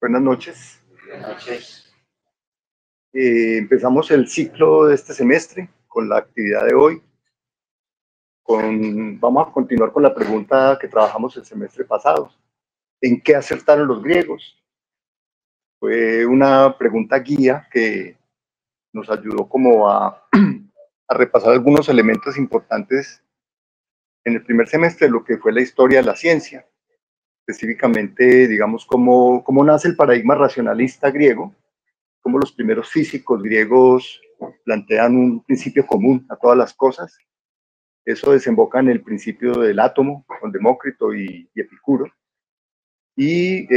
Buenas noches. Buenas noches. Empezamos el ciclo de este semestre con la actividad de hoy. Vamos a continuar con la pregunta que trabajamos el semestre pasado. ¿En qué acertaron los griegos? Fue una pregunta guía que nos ayudó como a repasar algunos elementos importantes en el primer semestre, lo que fue la historia de la ciencia. Específicamente, digamos, cómo nace el paradigma racionalista griego, cómo los primeros físicos griegos plantean un principio común a todas las cosas. Eso desemboca en el principio del átomo, con Demócrito y Epicuro. Y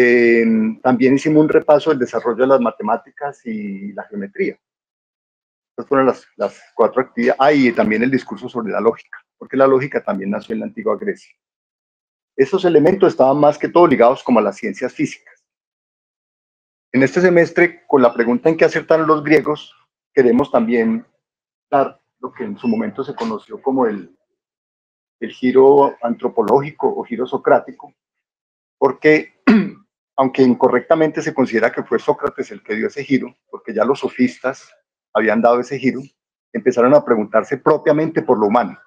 también hicimos un repaso del desarrollo de las matemáticas y la geometría. Estas fueron las cuatro actividades. Y también el discurso sobre la lógica, porque la lógica también nació en la antigua Grecia. Estos elementos estaban más que todo ligados como a las ciencias físicas. En este semestre, con la pregunta en qué acertaron los griegos, queremos también dar lo que en su momento se conoció como el giro antropológico o giro socrático, porque aunque incorrectamente se considera que fue Sócrates el que dio ese giro, porque ya los sofistas habían dado ese giro, empezaron a preguntarse propiamente por lo humano,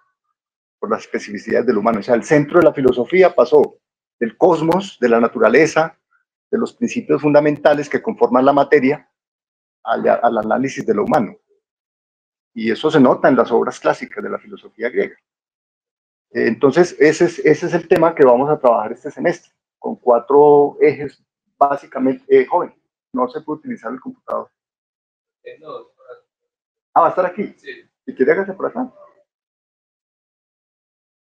por las especificidades del humano. O sea, el centro de la filosofía pasó del cosmos, de la naturaleza, de los principios fundamentales que conforman la materia, al análisis de lo humano. Y eso se nota en las obras clásicas de la filosofía griega. Entonces, ese es el tema que vamos a trabajar este semestre, con 4 ejes básicamente. Joven, no se puede utilizar el computador. No. ¿Va a estar aquí? Sí. Si quiere, hágase por acá.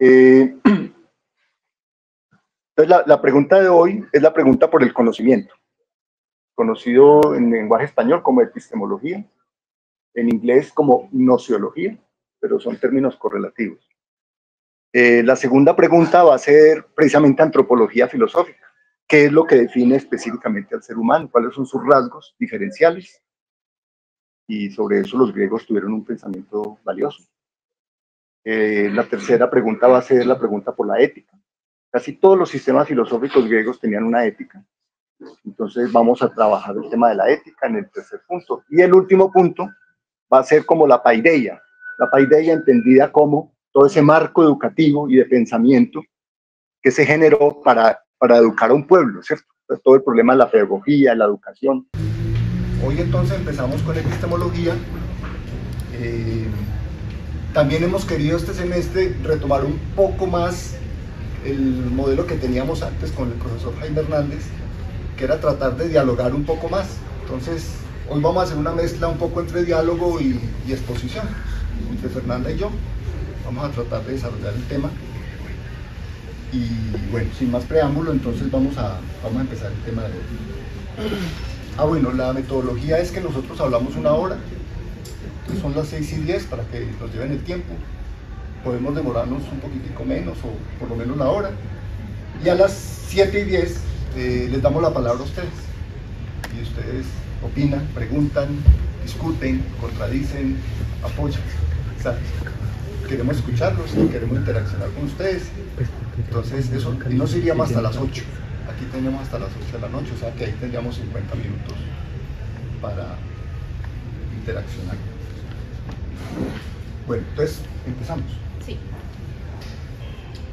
Entonces, la pregunta de hoy es la pregunta por el conocimiento, conocido en lenguaje español como epistemología, en inglés como gnoseología, pero son términos correlativos. La segunda pregunta va a ser precisamente antropología filosófica. ¿Qué es lo que define específicamente al ser humano? ¿Cuáles son sus rasgos diferenciales? Y sobre eso los griegos tuvieron un pensamiento valioso. La tercera pregunta va a ser la pregunta por la ética. Casi todos los sistemas filosóficos griegos tenían una ética. Entonces vamos a trabajar el tema de la ética en el tercer punto. Y el último punto va a ser como la paideia. La paideia entendida como todo ese marco educativo y de pensamiento que se generó para educar a un pueblo, ¿cierto? Entonces, todo el problema de la pedagogía, la educación. Hoy entonces empezamos con epistemología. También hemos querido este semestre retomar un poco más el modelo que teníamos antes con el profesor Jaime Hernández, que era tratar de dialogar un poco más. Entonces, hoy vamos a hacer una mezcla un poco entre diálogo y exposición, entre Fernanda y yo. Vamos a tratar de desarrollar el tema. Y bueno, sin más preámbulo, entonces vamos a empezar el tema de hoy. Bueno, la metodología es que nosotros hablamos 1 hora, entonces son las 6:10 para que nos lleven el tiempo. Podemos demorarnos un poquitico menos o por lo menos 1 hora. Y a las 7:10 les damos la palabra a ustedes. Y ustedes opinan, preguntan, discuten, contradicen, apoyan. O sea, queremos escucharlos y queremos interaccionar con ustedes. Entonces, eso, y no sería más hasta las 8. Aquí tenemos hasta las 8 de la noche, o sea que ahí tendríamos 50 minutos para interaccionar. Bueno, entonces, empezamos. Sí.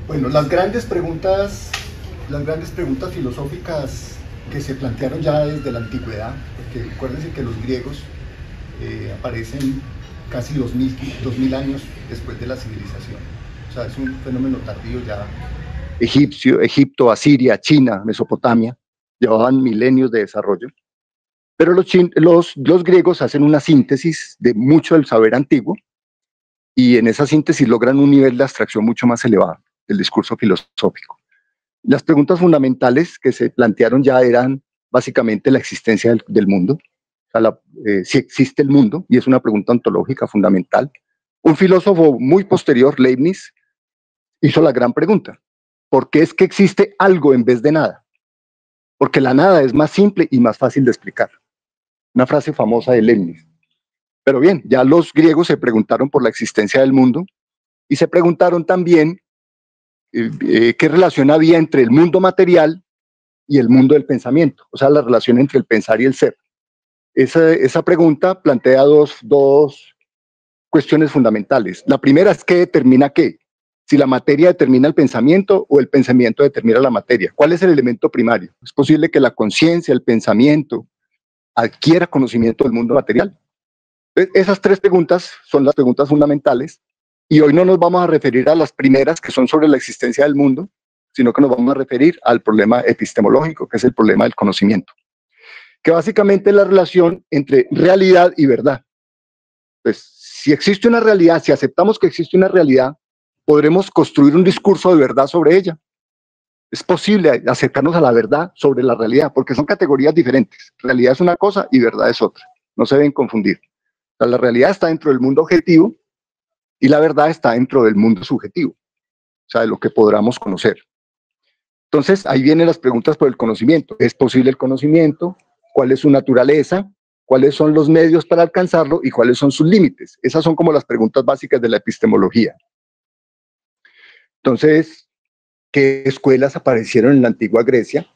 Bueno, las grandes preguntas filosóficas que se plantearon ya desde la antigüedad, porque acuérdense que los griegos aparecen casi 2000 años después de la civilización. O sea, es un fenómeno tardío ya. Egipto, Asiria, China, Mesopotamia, llevaban milenios de desarrollo. Pero los griegos hacen una síntesis de mucho del saber antiguo y en esa síntesis logran un nivel de abstracción mucho más elevado del discurso filosófico. Las preguntas fundamentales que se plantearon ya eran básicamente la existencia del mundo, o sea, si existe el mundo, y es una pregunta ontológica fundamental. Un filósofo muy posterior, Leibniz, hizo la gran pregunta: ¿por qué es que existe algo en vez de nada? Porque la nada es más simple y más fácil de explicar. Una frase famosa de Leibniz. Pero bien, ya los griegos se preguntaron por la existencia del mundo y se preguntaron también qué relación había entre el mundo material y el mundo del pensamiento, o sea, la relación entre el pensar y el ser. Esa pregunta plantea dos cuestiones fundamentales. La primera es ¿qué determina qué? Si la materia determina el pensamiento o el pensamiento determina la materia. ¿Cuál es el elemento primario? Es posible que la conciencia, el pensamiento, adquiera conocimiento del mundo material. Esas tres preguntas son las preguntas fundamentales y hoy no nos vamos a referir a las primeras que son sobre la existencia del mundo, sino que nos vamos a referir al problema epistemológico, que es el problema del conocimiento, que básicamente es la relación entre realidad y verdad. Pues, si existe una realidad, si aceptamos que existe una realidad, podremos construir un discurso de verdad sobre ella. Es posible acercarnos a la verdad sobre la realidad, porque son categorías diferentes. Realidad es una cosa y verdad es otra. No se deben confundir. O sea, la realidad está dentro del mundo objetivo y la verdad está dentro del mundo subjetivo, o sea, de lo que podamos conocer. Entonces, ahí vienen las preguntas por el conocimiento. ¿Es posible el conocimiento? ¿Cuál es su naturaleza? ¿Cuáles son los medios para alcanzarlo? ¿Y cuáles son sus límites? Esas son como las preguntas básicas de la epistemología. Entonces, ¿qué escuelas aparecieron en la antigua Grecia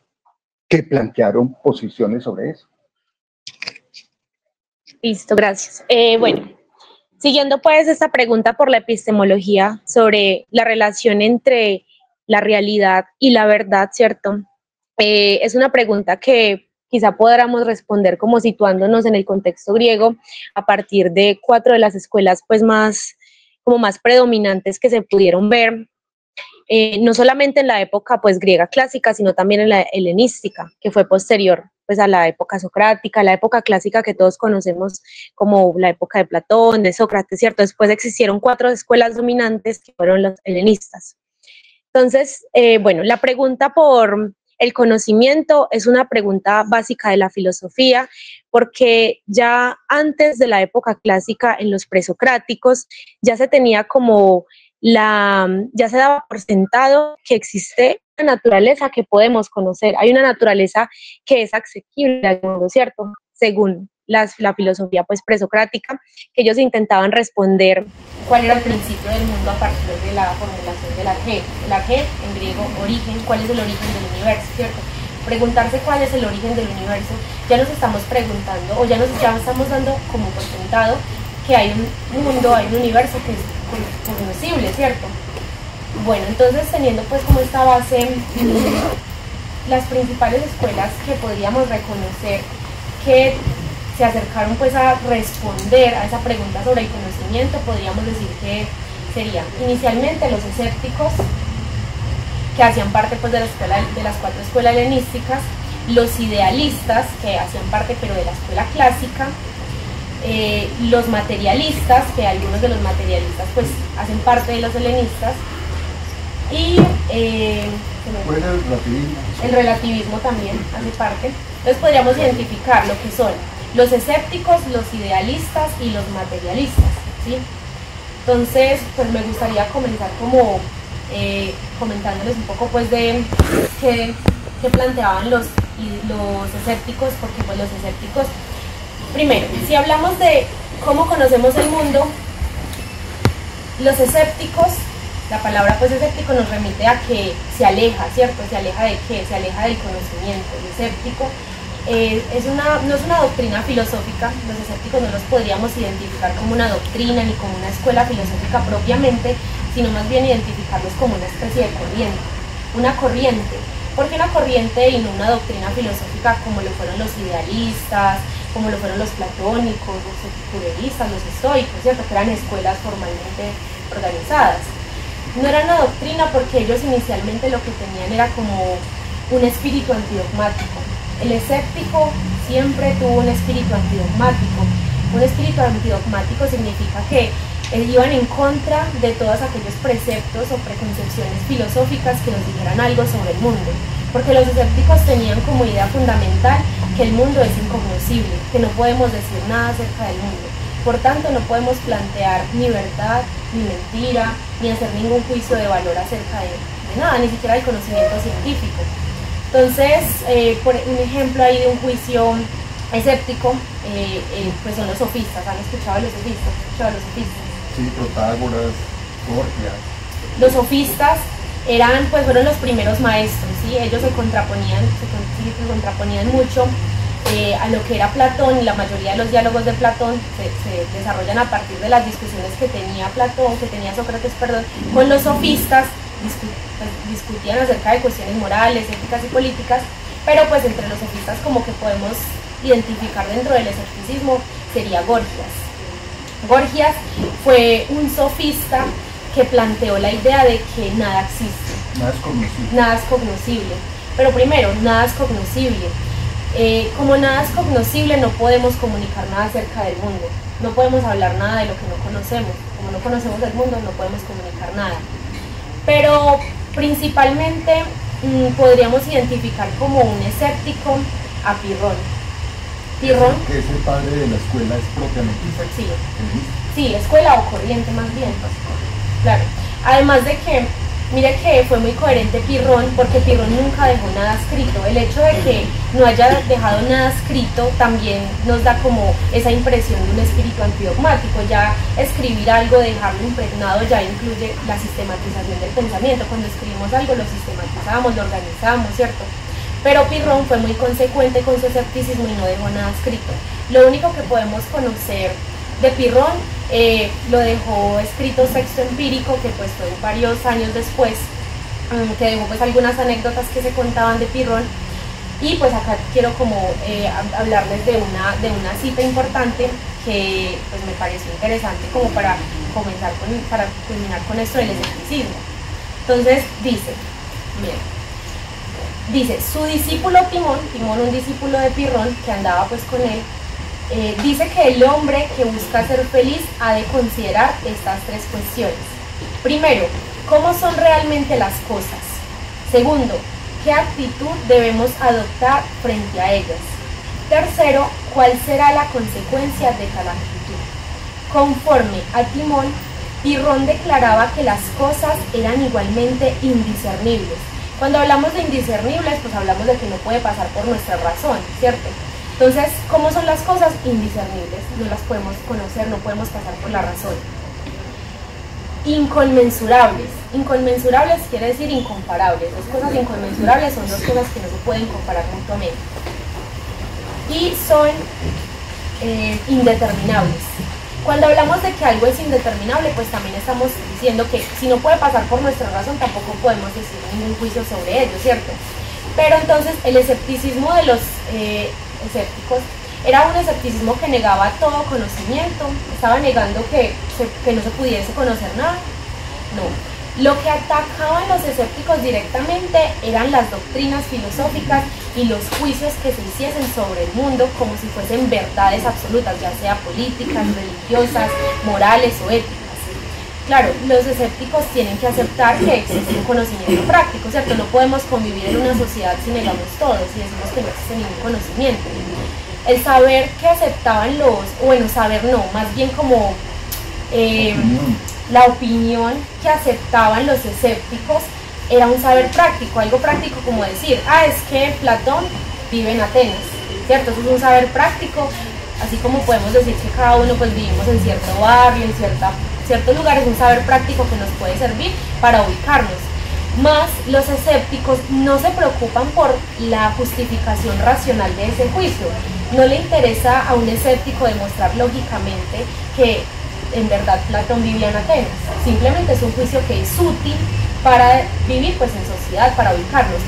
que plantearon posiciones sobre eso? Listo, gracias. Bueno, siguiendo pues esta pregunta por la epistemología sobre la relación entre la realidad y la verdad, ¿cierto? Es una pregunta que quizá podamos responder como situándonos en el contexto griego a partir de 4 de las escuelas pues más predominantes que se pudieron ver, no solamente en la época pues griega clásica, sino también en la helenística, que fue posterior pues a la época socrática, la época clásica que todos conocemos como la época de Platón, de Sócrates, ¿cierto? Después existieron 4 escuelas dominantes que fueron los helenistas. Entonces, bueno, la pregunta por el conocimiento es una pregunta básica de la filosofía, porque ya antes de la época clásica, en los presocráticos, ya se tenía como ya se daba por sentado que existe una naturaleza que podemos conocer, hay una naturaleza que es asequible al mundo, ¿cierto? Según la filosofía pues presocrática, que ellos intentaban responder cuál era el principio del mundo a partir de la formulación del arjé. El arjé, en griego, origen, cuál es el origen del universo, ¿cierto? Preguntarse cuál es el origen del universo, ya nos estamos preguntando, o ya estamos dando como por sentado que hay un mundo, hay un universo que es cognoscible, ¿cierto? Bueno, entonces teniendo pues como esta base, las principales escuelas que podríamos reconocer que se acercaron pues a responder a esa pregunta sobre el conocimiento, podríamos decir que serían inicialmente los escépticos, que hacían parte pues de las 4 escuelas helenísticas, los idealistas, que hacían parte pero de la escuela clásica, los materialistas, que algunos de los materialistas pues hacen parte de los helenistas, y el relativismo también hace parte. Entonces podríamos identificar lo que son los escépticos, los idealistas y los materialistas, ¿sí? Entonces, pues me gustaría comenzar como comentándoles un poco pues de qué planteaban los escépticos, porque pues los escépticos, primero, si hablamos de cómo conocemos el mundo, los escépticos, la palabra pues escéptico nos remite a que se aleja, ¿cierto? ¿Se aleja de qué? Se aleja del conocimiento. El escéptico no es una doctrina filosófica, los escépticos no los podríamos identificar como una doctrina ni como una escuela filosófica propiamente, sino más bien identificarlos como una especie de corriente. Una corriente. ¿Por qué una corriente y no una doctrina filosófica como lo fueron los idealistas, como lo fueron los platónicos, los epicureístas, los estoicos, ¿cierto? Que eran escuelas formalmente organizadas. No era una doctrina porque ellos inicialmente lo que tenían era como un espíritu antidogmático. El escéptico siempre tuvo un espíritu antidogmático. Un espíritu antidogmático significa que iban en contra de todos aquellos preceptos o preconcepciones filosóficas que nos dijeran algo sobre el mundo. Porque los escépticos tenían como idea fundamental que el mundo es incognoscible, que no podemos decir nada acerca del mundo. Por tanto, no podemos plantear ni verdad, ni mentira, ni hacer ningún juicio de valor acerca de nada, ni siquiera del conocimiento científico. Entonces, por un ejemplo ahí de un juicio escéptico, pues son los sofistas. ¿Han escuchado de los sofistas? Sí, Protágoras, Gorgias. Los sofistas fueron los primeros maestros, ¿sí? Ellos se contraponían mucho a lo que era Platón, y la mayoría de los diálogos de Platón se desarrollan a partir de las discusiones que tenía Sócrates, con los sofistas. Discutían acerca de cuestiones morales, éticas y políticas, pero pues entre los sofistas como que podemos identificar dentro del escepticismo sería Gorgias. Gorgias fue un sofista que planteó la idea de que nada existe. Nada es cognoscible. Pero primero, nada es cognoscible. Como nada es cognoscible, no podemos comunicar nada acerca del mundo. No podemos hablar nada de lo que no conocemos. Como no conocemos el mundo, no podemos comunicar nada. Pero principalmente podríamos identificar como un escéptico a Pirrón. Pirrón, que es el padre de la escuela, es propiamente. Sí, escuela o corriente más bien. Claro. Además de que, mire que fue muy coherente Pirrón, porque Pirrón nunca dejó nada escrito. El hecho de que no haya dejado nada escrito también nos da como esa impresión de un espíritu antidogmático. Ya escribir algo, dejarlo impregnado, ya incluye la sistematización del pensamiento. Cuando escribimos algo lo sistematizamos, lo organizamos, ¿cierto? Pero Pirrón fue muy consecuente con su escepticismo y no dejó nada escrito. Lo único que podemos conocer de Pirrón lo dejó escrito Sexto Empírico, que pues fue varios años después, que dejó pues algunas anécdotas que se contaban de Pirrón. Y pues acá quiero como hablarles de una cita importante que pues me pareció interesante como para culminar con esto del escepticismo. Entonces dice, su discípulo Timón, un discípulo de Pirrón que andaba pues con él, dice que el hombre que busca ser feliz ha de considerar estas tres cuestiones. Primero, ¿cómo son realmente las cosas? Segundo, ¿qué actitud debemos adoptar frente a ellas? Tercero, ¿cuál será la consecuencia de tal actitud? Conforme a Timón, Pirrón declaraba que las cosas eran igualmente indiscernibles. Cuando hablamos de indiscernibles, pues hablamos de que no puede pasar por nuestra razón, ¿cierto? Entonces, ¿cómo son las cosas? Indiscernibles, no las podemos conocer, no podemos pasar por la razón. Inconmensurables. Inconmensurables quiere decir incomparables. Dos cosas inconmensurables son dos cosas que no se pueden comparar mutuamente. Y son indeterminables. Cuando hablamos de que algo es indeterminable, pues también estamos diciendo que si no puede pasar por nuestra razón, tampoco podemos decir ningún juicio sobre ello, ¿cierto? Pero entonces el escepticismo de los escépticos era un escepticismo que negaba todo conocimiento, estaba negando que no se pudiese conocer nada. No, lo que atacaban los escépticos directamente eran las doctrinas filosóficas y los juicios que se hiciesen sobre el mundo como si fuesen verdades absolutas, ya sea políticas, religiosas, morales o éticas. Claro, los escépticos tienen que aceptar que existe un conocimiento práctico, ¿cierto? No podemos convivir en una sociedad si negamos todo, si decimos que no existe ningún conocimiento. El saber que aceptaban más bien como la opinión que aceptaban los escépticos era un saber práctico, algo práctico como decir, es que Platón vive en Atenas, ¿cierto? Eso es un saber práctico, así como podemos decir que cada uno pues vivimos en cierto barrio, en cierto lugar, es un saber práctico que nos puede servir para ubicarnos. Más los escépticos no se preocupan por la justificación racional de ese juicio. No le interesa a un escéptico demostrar lógicamente que en verdad Platón vivía en Atenas. Simplemente es un juicio que es útil para vivir pues en sociedad, para ubicarnos.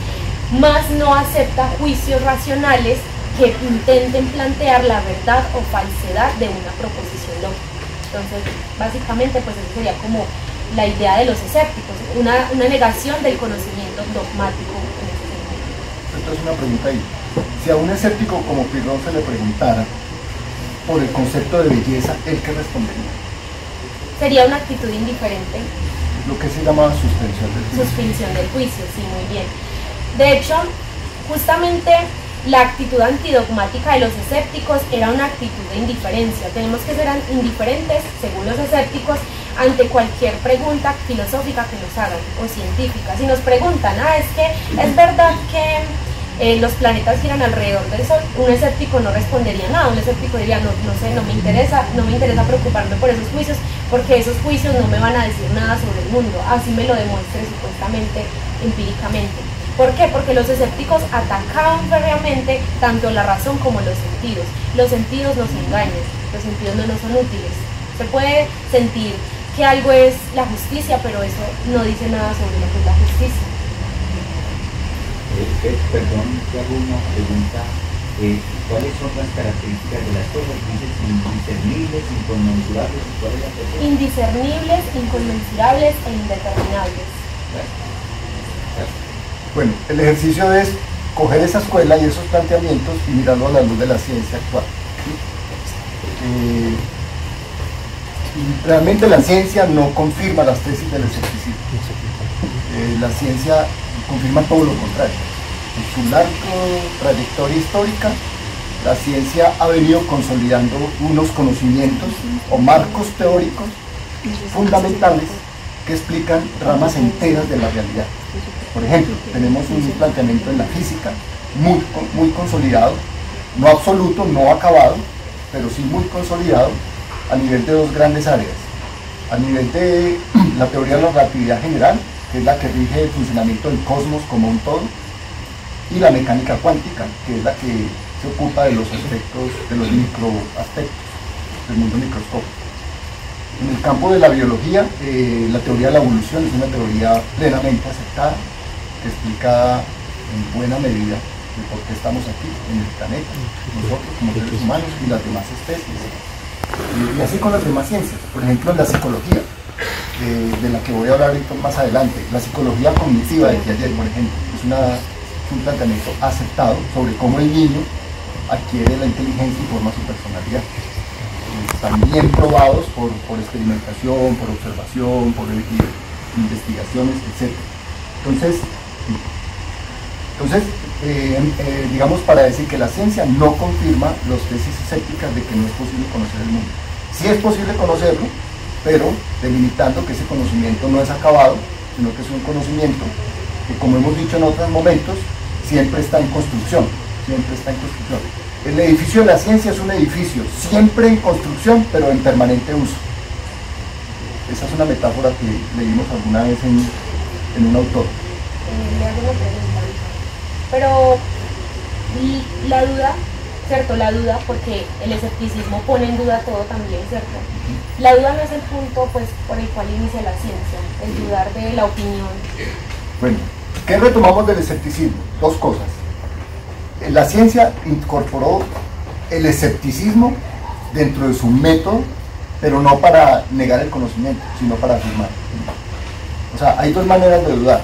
Más no acepta juicios racionales que intenten plantear la verdad o falsedad de una proposición lógica. Entonces, básicamente, pues eso sería como la idea de los escépticos, una negación del conocimiento dogmático en ese sentido. Entonces, una pregunta ahí. Si a un escéptico como Pirrón se le preguntara por el concepto de belleza, ¿él qué respondería? Sería una actitud indiferente. Lo que se llama suspensión del juicio. Suspensión del juicio, sí, muy bien. De hecho, justamente la actitud antidogmática de los escépticos era una actitud de indiferencia. Tenemos que ser indiferentes, según los escépticos, ante cualquier pregunta filosófica que nos hagan o científica. Si nos preguntan, es que es verdad que los planetas giran alrededor del Sol, un escéptico no respondería nada. Un escéptico diría, no me interesa preocuparme por esos juicios, porque esos juicios no me van a decir nada sobre del mundo, así me lo demuestre supuestamente empíricamente. ¿Por qué? Porque los escépticos atacaban férreamente tanto la razón como los sentidos. Los sentidos nos engañan, los sentidos no nos son útiles. Se puede sentir que algo es la justicia, pero eso no dice nada sobre lo que es la justicia. Perdón, te hago una pregunta. ¿Cuáles son las características de las cosas? Dices indiscernibles, inconmensurables. ¿Cuál es la tercera? Indiscernibles, inconmensurables e indeterminables. Bueno, el ejercicio es coger esa escuela y esos planteamientos y mirarlo a la luz de la ciencia actual. Realmente la ciencia no confirma las tesis del escepticismo. La ciencia confirma todo lo contrario. En su larga trayectoria histórica, la ciencia ha venido consolidando unos conocimientos o marcos teóricos fundamentales que explican ramas enteras de la realidad. Por ejemplo, tenemos un planteamiento en la física muy consolidado, no absoluto, no acabado, pero sí muy consolidado a nivel de dos grandes áreas. A nivel de la teoría de la relatividad general, que es la que rige el funcionamiento del cosmos como un todo, y la mecánica cuántica, que es la que se ocupa de los aspectos, de los microaspectos del mundo microscópico. En el campo de la biología, la teoría de la evolución es una teoría plenamente aceptada, que explica en buena medida el por qué estamos aquí en el planeta, nosotros como seres humanos y las demás especies. Y así con las demás ciencias, por ejemplo en la psicología, de la que voy a hablar ahorita más adelante. La psicología cognitiva de Piaget, por ejemplo, es un planteamiento aceptado sobre cómo el niño adquiere la inteligencia y forma su personalidad. Están bien probados por experimentación, por observación, por investigaciones, etc. Entonces digamos, para decir que la ciencia no confirma las tesis escépticas de que no es posible conocer el mundo. Sí es posible conocerlo, pero delimitando que ese conocimiento no es acabado, sino que es un conocimiento que, como hemos dicho en otros momentos, siempre está en construcción, El edificio de la ciencia es un edificio siempre en construcción, pero en permanente uso. Esa es una metáfora que leímos alguna vez en un autor. Le hago una pregunta, pero la duda, ¿cierto? La duda, porque el escepticismo pone en duda todo también, ¿cierto? La duda no es el punto, pues, por el cual inicia la ciencia, el dudar de la opinión. Bueno, ¿qué retomamos del escepticismo? Dos cosas. La ciencia incorporó el escepticismo dentro de su método, pero no para negar el conocimiento, sino para afirmar. O sea, hay dos maneras de dudar.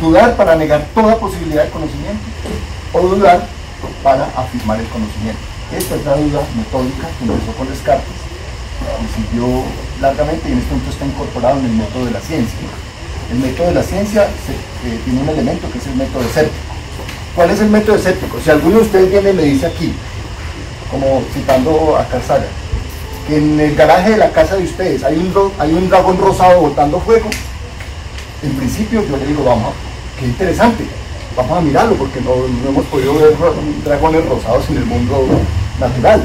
Dudar para negar toda posibilidad de conocimiento, o dudar para afirmar el conocimiento. Esta es la duda metódica que empezó con Descartes, y siguió largamente, y en este momento está incorporado en el método de la ciencia. El método de la ciencia tiene un elemento que es el método escéptico. ¿Cuál es el método escéptico? Si alguno de ustedes viene y me dice aquí, como citando a Carl Sagan, que en el garaje de la casa de ustedes hay un dragón rosado botando fuego, en principio yo le digo, vamos, qué interesante, vamos a mirarlo, porque no hemos podido ver dragones rosados en el mundo natural.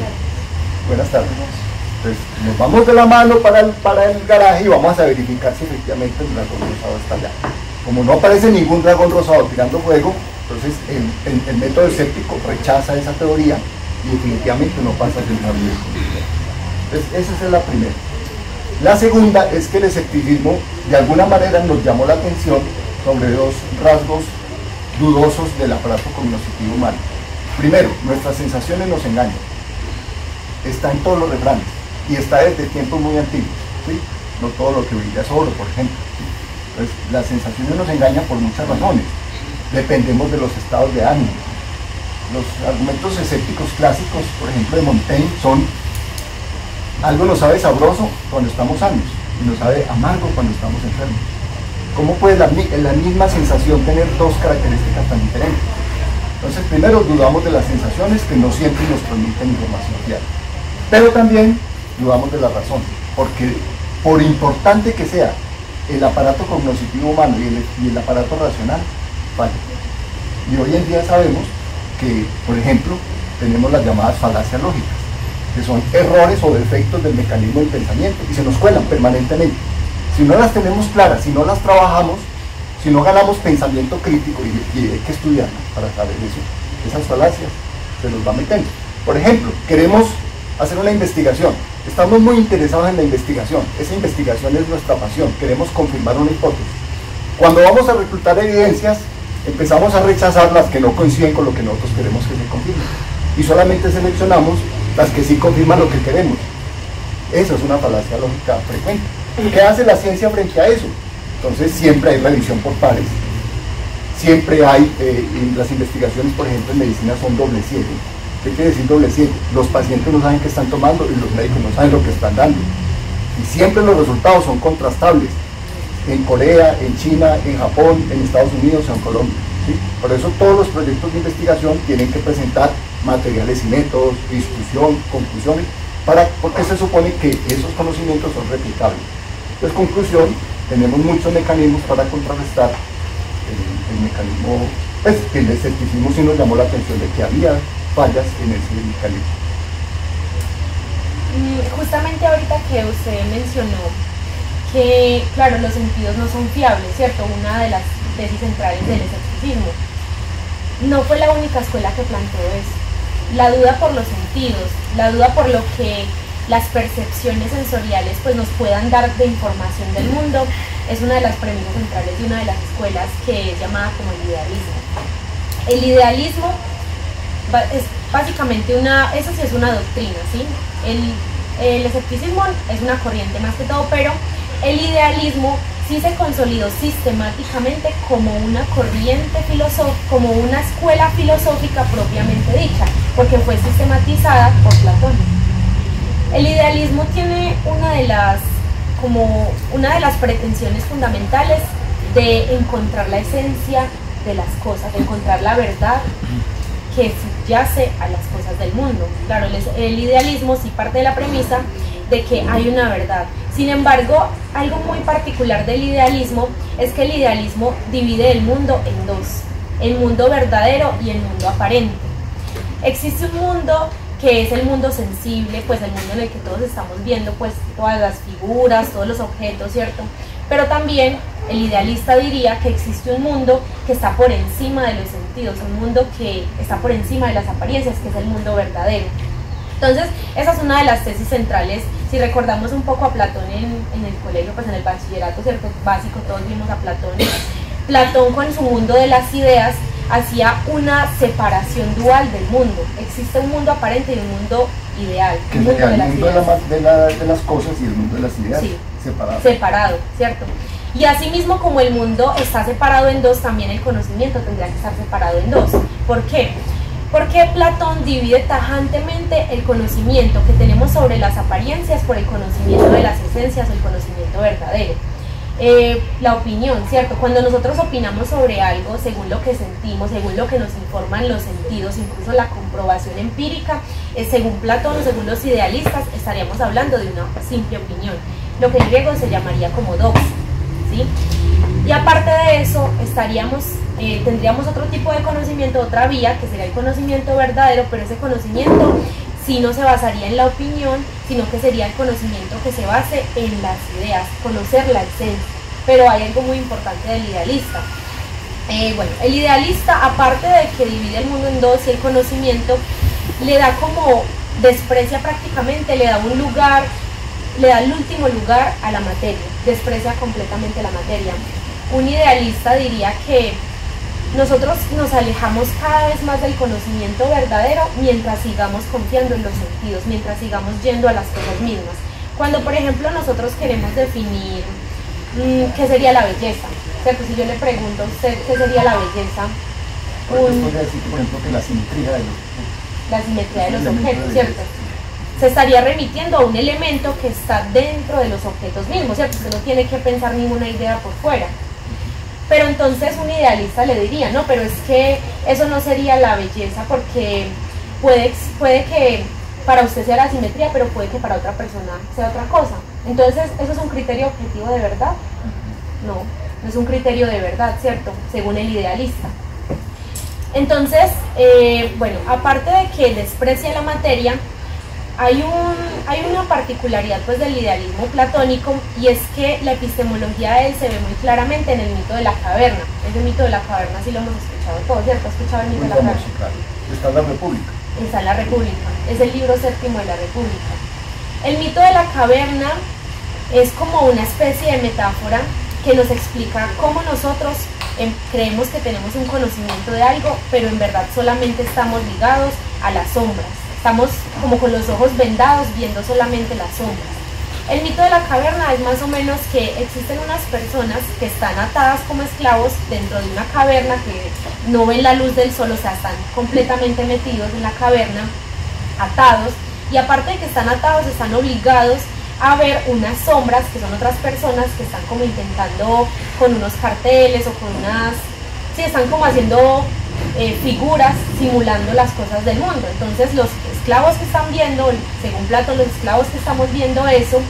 Buenas tardes. Entonces nos vamos de la mano para el garaje y vamos a verificar si efectivamente el dragón rosado está allá. Como no aparece ningún dragón rosado tirando fuego, entonces el método escéptico rechaza esa teoría y definitivamente no pasa del desarrollo del conocimiento. Entonces esa es la primera. La segunda es que el escepticismo de alguna manera nos llamó la atención sobre dos rasgos dudosos del aparato cognitivo humano. Primero, nuestras sensaciones nos engañan. Está en todos los refranes y está desde tiempos muy antiguos, ¿sí? No todo lo que brilla es oro, por ejemplo. Entonces, las sensaciones nos engañan por muchas razones. Dependemos de los estados de ánimo. Los argumentos escépticos clásicos, por ejemplo, de Montaigne, son: algo nos sabe sabroso cuando estamos sanos y nos sabe amargo cuando estamos enfermos. ¿Cómo puede la misma sensación tener dos características tan diferentes? Entonces, primero dudamos de las sensaciones, que no siempre nos transmiten información fiable. Pero también dudamos de la razón, porque por importante que sea el aparato cognitivo humano y el aparato racional, falla. Y hoy en día sabemos que, por ejemplo, tenemos las llamadas falacias lógicas, que son errores o defectos del mecanismo del pensamiento, y se nos cuelan permanentemente. Si no las tenemos claras, si no las trabajamos, si no ganamos pensamiento crítico, y hay que estudiarlas para saber eso, esas falacias se nos va metiendo. Por ejemplo, queremos hacer una investigación, estamos muy interesados en la investigación, esa investigación es nuestra pasión, queremos confirmar una hipótesis. Cuando vamos a reclutar evidencias, empezamos a rechazar las que no coinciden con lo que nosotros queremos que se confirme, y solamente seleccionamos las que sí confirman lo que queremos. Eso es una falacia lógica frecuente. ¿Qué hace la ciencia frente a eso? Entonces siempre hay revisión por pares, siempre hay, las investigaciones por ejemplo en medicina son doble ciego. ¿Qué quiere decir doble ciego? Los pacientes no saben qué están tomando y los médicos no saben lo que están dando. Y siempre los resultados son contrastables, en Corea, en China, en Japón, en Estados Unidos, en Colombia. ¿Sí? Por eso todos los proyectos de investigación tienen que presentar materiales y métodos, discusión, conclusiones, porque se supone que esos conocimientos son replicables. Entonces, conclusión, tenemos muchos mecanismos para contrarrestar el mecanismo, pues que el escepticismo sí nos llamó la atención de que había fallas en ese mecanismo. Justamente ahorita que usted mencionó que, claro, los sentidos no son fiables, ¿cierto? Una de las tesis centrales del escepticismo. No fue la única escuela que planteó eso. La duda por los sentidos, la duda por lo que las percepciones sensoriales pues nos puedan dar de información del mundo, es una de las premisas centrales de una de las escuelas que es llamada como el idealismo. El idealismo es básicamente eso sí es una doctrina, ¿sí? El escepticismo es una corriente más que todo, pero el idealismo sí se consolidó sistemáticamente como una corriente filosófica, como una escuela filosófica propiamente dicha, porque fue sistematizada por Platón. El idealismo tiene una de las pretensiones fundamentales de encontrar la esencia de las cosas, de encontrar la verdad que subyace a las cosas del mundo. Claro, el idealismo sí parte de la premisa de que hay una verdad. Sin embargo, algo muy particular del idealismo es que el idealismo divide el mundo en dos: el mundo verdadero y el mundo aparente. Existe un mundo que es el mundo sensible, pues el mundo en el que todos estamos viendo pues todas las figuras, todos los objetos, ¿cierto? Pero también el idealista diría que existe un mundo que está por encima de los sentidos, un mundo que está por encima de las apariencias, que es el mundo verdadero. Entonces, esa es una de las tesis centrales. Si recordamos un poco a Platón en el colegio, pues en el bachillerato, ¿cierto? Básico, todos vimos a Platón. Platón con su mundo de las ideas hacía una separación dual del mundo. Existe un mundo aparente y un mundo ideal. Que mundo el mundo de las cosas y el mundo de las ideas, sí, separado, ¿cierto? Y asimismo, como el mundo está separado en dos, también el conocimiento tendría que estar separado en dos. ¿Por qué? Porque Platón divide tajantemente el conocimiento que tenemos sobre las apariencias por el conocimiento de las esencias o el conocimiento verdadero. La opinión, ¿cierto? Cuando nosotros opinamos sobre algo según lo que sentimos, según lo que nos informan los sentidos, incluso la comprobación empírica, según Platón o según los idealistas, estaríamos hablando de una simple opinión, lo que en griego se llamaría como doxa, ¿sí? Y aparte de eso, tendríamos otro tipo de conocimiento, otra vía, que sería el conocimiento verdadero, pero ese conocimiento sí no se basaría en la opinión, sino que sería el conocimiento que se base en las ideas, conocer la esencia. Pero hay algo muy importante del idealista. Bueno, el idealista, aparte de que divide el mundo en dos y el conocimiento, le da como, desprecia prácticamente, le da un lugar, le da el último lugar a la materia, desprecia completamente la materia. Un idealista diría que nosotros nos alejamos cada vez más del conocimiento verdadero mientras sigamos confiando en los sentidos, mientras sigamos yendo a las cosas mismas. Cuando, por ejemplo, nosotros queremos definir qué sería la belleza, ¿cierto? Si yo le pregunto a usted qué sería la belleza, podría decir, por ejemplo, que la simetría de los objetos, ¿cierto? Se estaría remitiendo a un elemento que está dentro de los objetos mismos, ¿cierto? Usted no tiene que pensar ninguna idea por fuera. Pero entonces un idealista le diría, no, pero es que eso no sería la belleza, porque puede que para usted sea la simetría, pero puede que para otra persona sea otra cosa. Entonces, ¿eso es un criterio objetivo de verdad? No, no es un criterio de verdad, ¿cierto? Según el idealista. Entonces, bueno, aparte de que desprecia la materia, Hay una particularidad pues del idealismo platónico, y es que la epistemología de él se ve muy claramente en el mito de la caverna. Ese mito de la caverna sí lo hemos escuchado todos, ¿cierto? ¿Has escuchado el mito de la caverna? Sí, claro. Está en la República. Está en la República, es el libro séptimo de la República. El mito de la caverna es como una especie de metáfora que nos explica cómo nosotros creemos que tenemos un conocimiento de algo, pero en verdad solamente estamos ligados a las sombras. Estamos como con los ojos vendados viendo solamente las sombras. El mito de la caverna es más o menos que existen unas personas que están atadas como esclavos dentro de una caverna, que no ven la luz del sol, o sea, están completamente metidos en la caverna, atados, y aparte de que están atados, están obligados a ver unas sombras, que son otras personas que están como intentando con unos carteles o con unas... sí, están como haciendo figuras simulando las cosas del mundo. Entonces los esclavos que están viendo, según Platón, los esclavos que estamos viendo eso,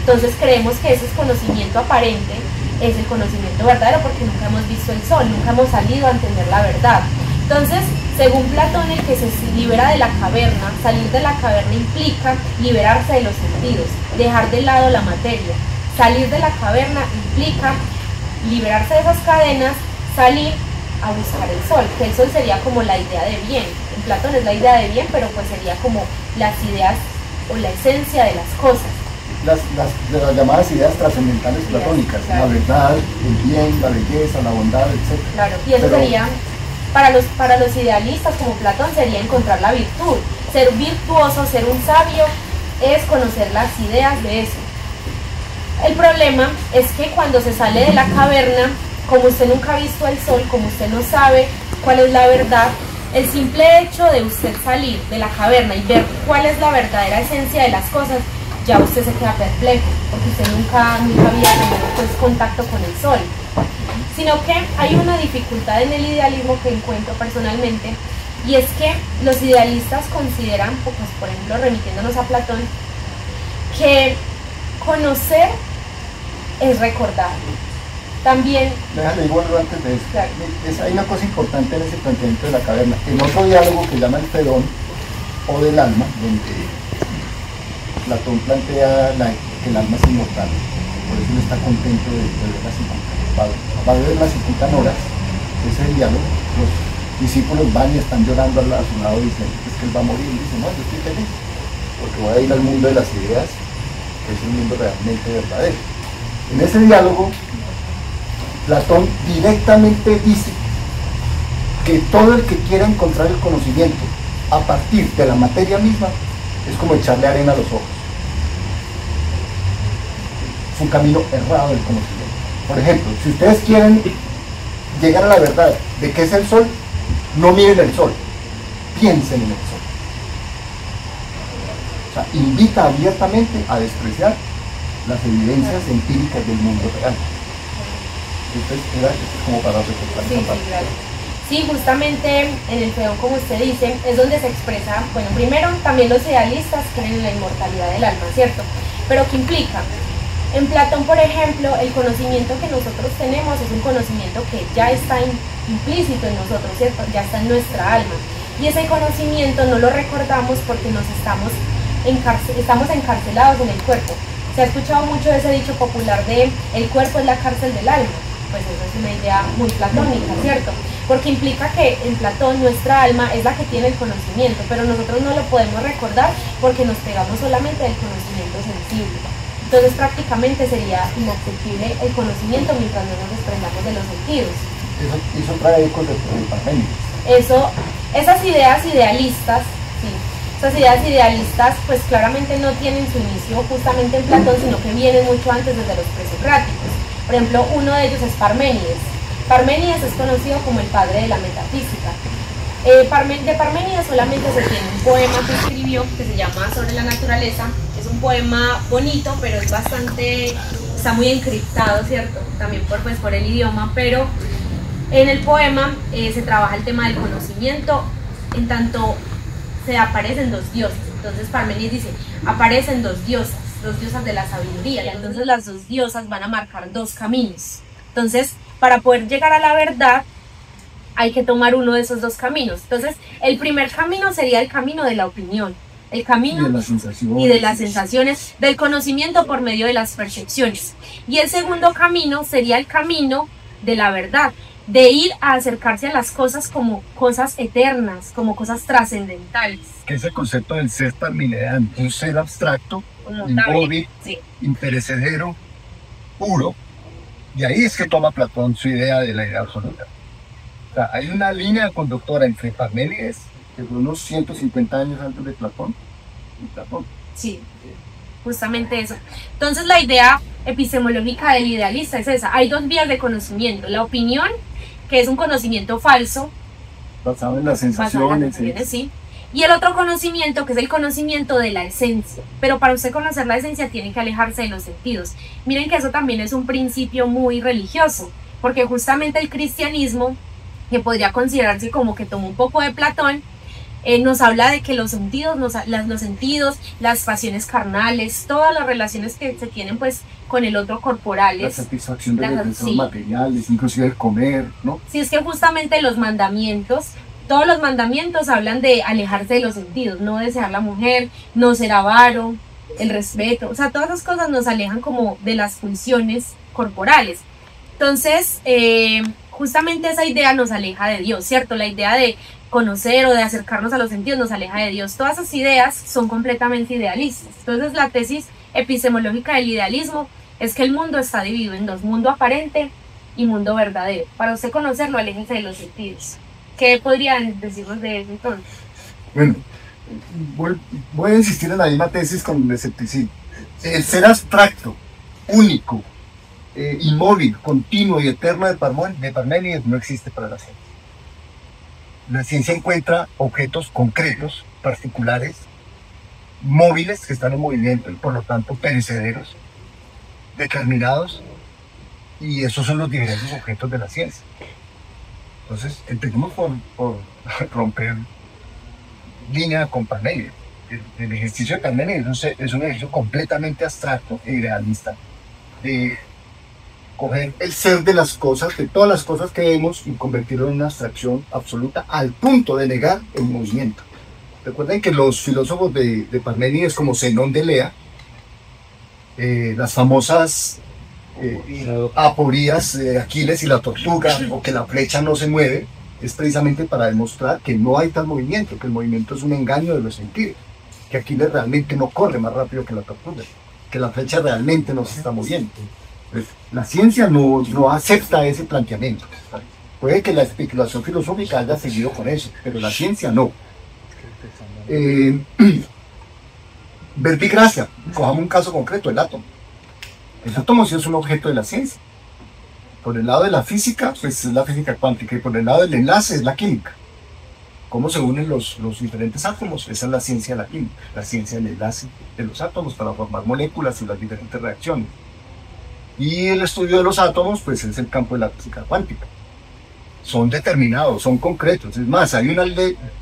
entonces creemos que ese es conocimiento aparente, es el conocimiento verdadero, porque nunca hemos visto el sol, nunca hemos salido a entender la verdad. Entonces, según Platón, el que se libera de la caverna, salir de la caverna implica liberarse de los sentidos, dejar de lado la materia. Salir de la caverna implica liberarse de esas cadenas, salir a buscar el sol, que el sol sería como la idea de bien. En Platón es la idea de bien, pero pues sería como las ideas o la esencia de las cosas. De las llamadas ideas trascendentales platónicas, claro. La verdad, el bien, la belleza, la bondad, etc. Claro, y eso sería, para los idealistas como Platón, sería encontrar la virtud. Ser virtuoso, ser un sabio, es conocer las ideas de eso. El problema es que cuando se sale de la caverna, como usted nunca ha visto el sol, como usted no sabe cuál es la verdad, el simple hecho de usted salir de la caverna y ver cuál es la verdadera esencia de las cosas, ya usted se queda perplejo, porque usted nunca había tenido pues contacto con el sol. Sino que hay una dificultad en el idealismo que encuentro personalmente, y es que los idealistas consideran, pues, por ejemplo, remitiéndonos a Platón, que conocer es recordar. También... Déjale igual antes de eso. Claro. Hay una cosa importante en ese planteamiento de la caverna. En otro diálogo que llama el Fedón o del alma, donde Platón plantea que el alma es inmortal, por eso él está contento de ver las 50. Va a ver las 50 horas, ese es el diálogo. Los discípulos van y están llorando a su lado y dicen, es que él va a morir. Y dice, no, yo estoy feliz, porque voy a ir al mundo de las ideas, que es un mundo realmente verdadero. En ese diálogo, Platón directamente dice que todo el que quiera encontrar el conocimiento a partir de la materia misma es como echarle arena a los ojos. Es un camino errado del conocimiento. Por ejemplo, si ustedes quieren llegar a la verdad de qué es el sol, no miren el sol, piensen en el sol. O sea, invita abiertamente a despreciar las evidencias empíricas del mundo real. Entonces, era como para reforzar esa parte. Claro. Sí, justamente en el Fedón, como usted dice, es donde se expresa, bueno, primero, también los idealistas creen en la inmortalidad del alma, ¿cierto? Pero ¿qué implica? En Platón, por ejemplo, el conocimiento que nosotros tenemos es un conocimiento que ya está implícito en nosotros, ¿cierto? Ya está en nuestra alma. Y ese conocimiento no lo recordamos porque estamos encarcelados en el cuerpo. Se ha escuchado mucho ese dicho popular de el cuerpo es la cárcel del alma. Pues eso es una idea muy platónica, ¿cierto? Porque implica que en Platón nuestra alma es la que tiene el conocimiento, pero nosotros no lo podemos recordar porque nos pegamos solamente del conocimiento sensible. Entonces prácticamente sería inaccesible el conocimiento mientras no nos desprendamos de los sentidos. Eso trae ecos de Parménides. Esas ideas idealistas, sí, esas ideas idealistas pues claramente no tienen su inicio justamente en Platón, sino que vienen mucho antes desde los presocráticos. Por ejemplo, uno de ellos es Parménides. Parménides es conocido como el padre de la metafísica. De Parménides solamente se tiene un poema que escribió que se llama Sobre la naturaleza. Es un poema bonito, pero es está muy encriptado, ¿cierto? También por el idioma, pero en el poema se trabaja el tema del conocimiento, en tanto se aparecen dos dioses. Entonces Parménides dice, aparecen dos diosas de la sabiduría, y entonces las dos diosas van a marcar dos caminos. Entonces, para poder llegar a la verdad, hay que tomar uno de esos dos caminos. Entonces, el primer camino sería el camino de la opinión. el camino y de las sensaciones, del conocimiento por medio de las percepciones. Y el segundo camino sería el camino de la verdad, de ir a acercarse a las cosas como cosas eternas, como cosas trascendentales. Que es el concepto del ser parmenideante, un ser abstracto, inmóvil, sí, imperecedero, puro. Y ahí es que toma Platón su idea de la idea absoluta. O sea, hay una línea conductora entre Parménides, que fue unos 150 años antes de Platón, y Platón. Sí, justamente eso. Entonces la idea epistemológica del idealista es esa. Hay dos vías de conocimiento. La opinión, que es un conocimiento falso, basado en las sensaciones. Sí. Y el otro conocimiento, que es el conocimiento de la esencia. Pero para usted conocer la esencia tiene que alejarse de los sentidos. Miren que eso también es un principio muy religioso, porque justamente el cristianismo, que podría considerarse como que tomó un poco de Platón, nos habla de que los sentidos, los sentidos, las pasiones carnales, todas las relaciones que se tienen pues con el otro corporales, la satisfacción de los deseos materiales, inclusive el comer, ¿no? Sí, es que justamente los mandamientos, todos los mandamientos hablan de alejarse de los sentidos, no desear la mujer, no ser avaro, el respeto, o sea, todas esas cosas nos alejan como de las funciones corporales. Entonces, justamente esa idea nos aleja de Dios, ¿cierto? La idea de conocer o de acercarnos a los sentidos nos aleja de Dios. Todas esas ideas son completamente idealistas. Entonces, la tesis epistemológica del idealismo es que el mundo está dividido en dos, mundo aparente y mundo verdadero. Para usted conocerlo, aléjense de los sentidos. ¿Qué podrían decirnos de eso entonces? Bueno, voy a insistir en la misma tesis con el escepticismo. El ser abstracto, único, inmóvil, continuo y eterno de Parménides no existe para la ciencia. La ciencia encuentra objetos concretos, particulares, móviles, que están en movimiento y por lo tanto perecederos, determinados, y esos son los diversos objetos de la ciencia. Entonces, empecemos por romper línea con Parménides. El ejercicio de Parménides es un ejercicio completamente abstracto e idealista, de coger el ser de las cosas, de todas las cosas que vemos, y convertirlo en una abstracción absoluta al punto de negar el movimiento. Recuerden que los filósofos de Parménides, como Zenón de Elea, las famosas aporías de Aquiles y la tortuga, o que la flecha no se mueve, es precisamente para demostrar que no hay tal movimiento, que el movimiento es un engaño de los sentidos, que Aquiles realmente no corre más rápido que la tortuga, que la flecha realmente no se está moviendo. Pues, la ciencia no acepta ese planteamiento. Puede que la especulación filosófica haya seguido con eso, pero la ciencia no. Verbigracia, cojamos un caso concreto, el átomo. El átomo sí es un objeto de la ciencia. Por el lado de la física, pues es la física cuántica, y por el lado del enlace es la química. Cómo se unen los diferentes átomos, esa es la ciencia de la química, la ciencia del enlace de los átomos para formar moléculas y las diferentes reacciones. Y el estudio de los átomos, pues es el campo de la física cuántica. Son determinados, son concretos. Es más, hay una